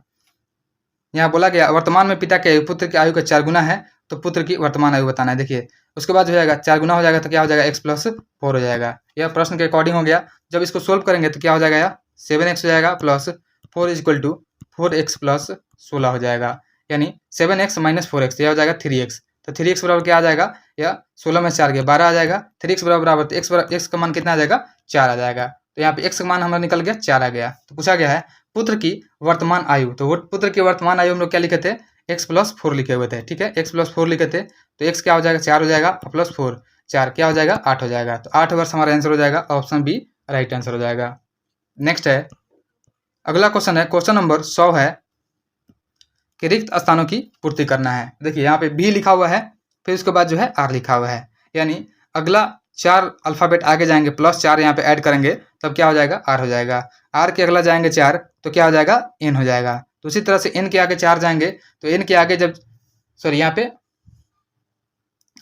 यहाँ बोला गया वर्तमान में पिता के पुत्र की आयु का 4 गुना है, तो पुत्र की वर्तमान आयु बताना है। देखिए उसके बाद हो जाएगा 4 गुना हो जाएगा तो क्या हो जाएगा, x प्लस 4 हो जाएगा। यह प्रश्न के अकॉर्डिंग हो गया। जब इसको सोल्व करेंगे तो क्या हो जाएगा, यह 7x हो जाएगा plus 4 is equal to 4x plus 16 हो जाएगा, यानी 7x माइनस 4x, यह हो जाएगा 3x। तो 3x बराबर क्या आ जाएगा, यह 16 में 4 गया 12 आ जाएगा। 3x बराबर तो x का मान कितना आ जाएगा, 4 आ जाएगा। तो यहाँ पे x का मान हमारा निकल गया 4 आ गया। तो पूछा गया है पुत्र की वर्तमान आयु, तो पुत्र की वर्तमान आयु हम लोग क्या लिखे थे, x प्लस 4 लिखे हुए थे। ठीक है, x प्लस 4 लिखे थे, तो x क्या हो जाएगा, 4 हो जाएगा प्लस 4, 4 क्या हो जाएगा 8 हो जाएगा। तो 8 वर्ष हमारा आंसर हो जाएगा, ऑप्शन बी राइट आंसर हो जाएगा। नेक्स्ट है अगला क्वेश्चन है, क्वेश्चन नंबर 100 है कि रिक्त स्थानों की पूर्ति करना है। देखिए यहाँ पे बी लिखा हुआ है, फिर उसके बाद जो है आर लिखा हुआ है, यानी अगला 4 अल्फ़ाबेट आगे जाएंगे प्लस 4 यहाँ पे ऐड करेंगे तब क्या हो जाएगा आर हो जाएगा। आर के अगला जाएंगे 4 तो क्या हो जाएगा एन हो जाएगा। तो उसी तरह से एन के आगे 4 जाएंगे तो एन के आगे जब सॉरी यहाँ पे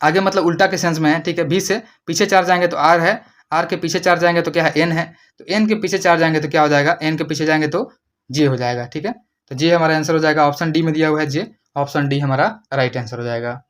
आगे मतलब उल्टा के सेंस में है, ठीक है। बी से पीछे 4 जाएंगे तो आर है, आर के पीछे 4 जाएंगे तो क्या है एन है, तो एन के पीछे 4 जाएंगे तो क्या हो जाएगा एन के पीछे जाएंगे तो जे हो जाएगा, ठीक है। तो जे हमारा आंसर हो जाएगा, ऑप्शन डी में दिया हुआ है जे, ऑप्शन डी हमारा राइट आंसर हो जाएगा।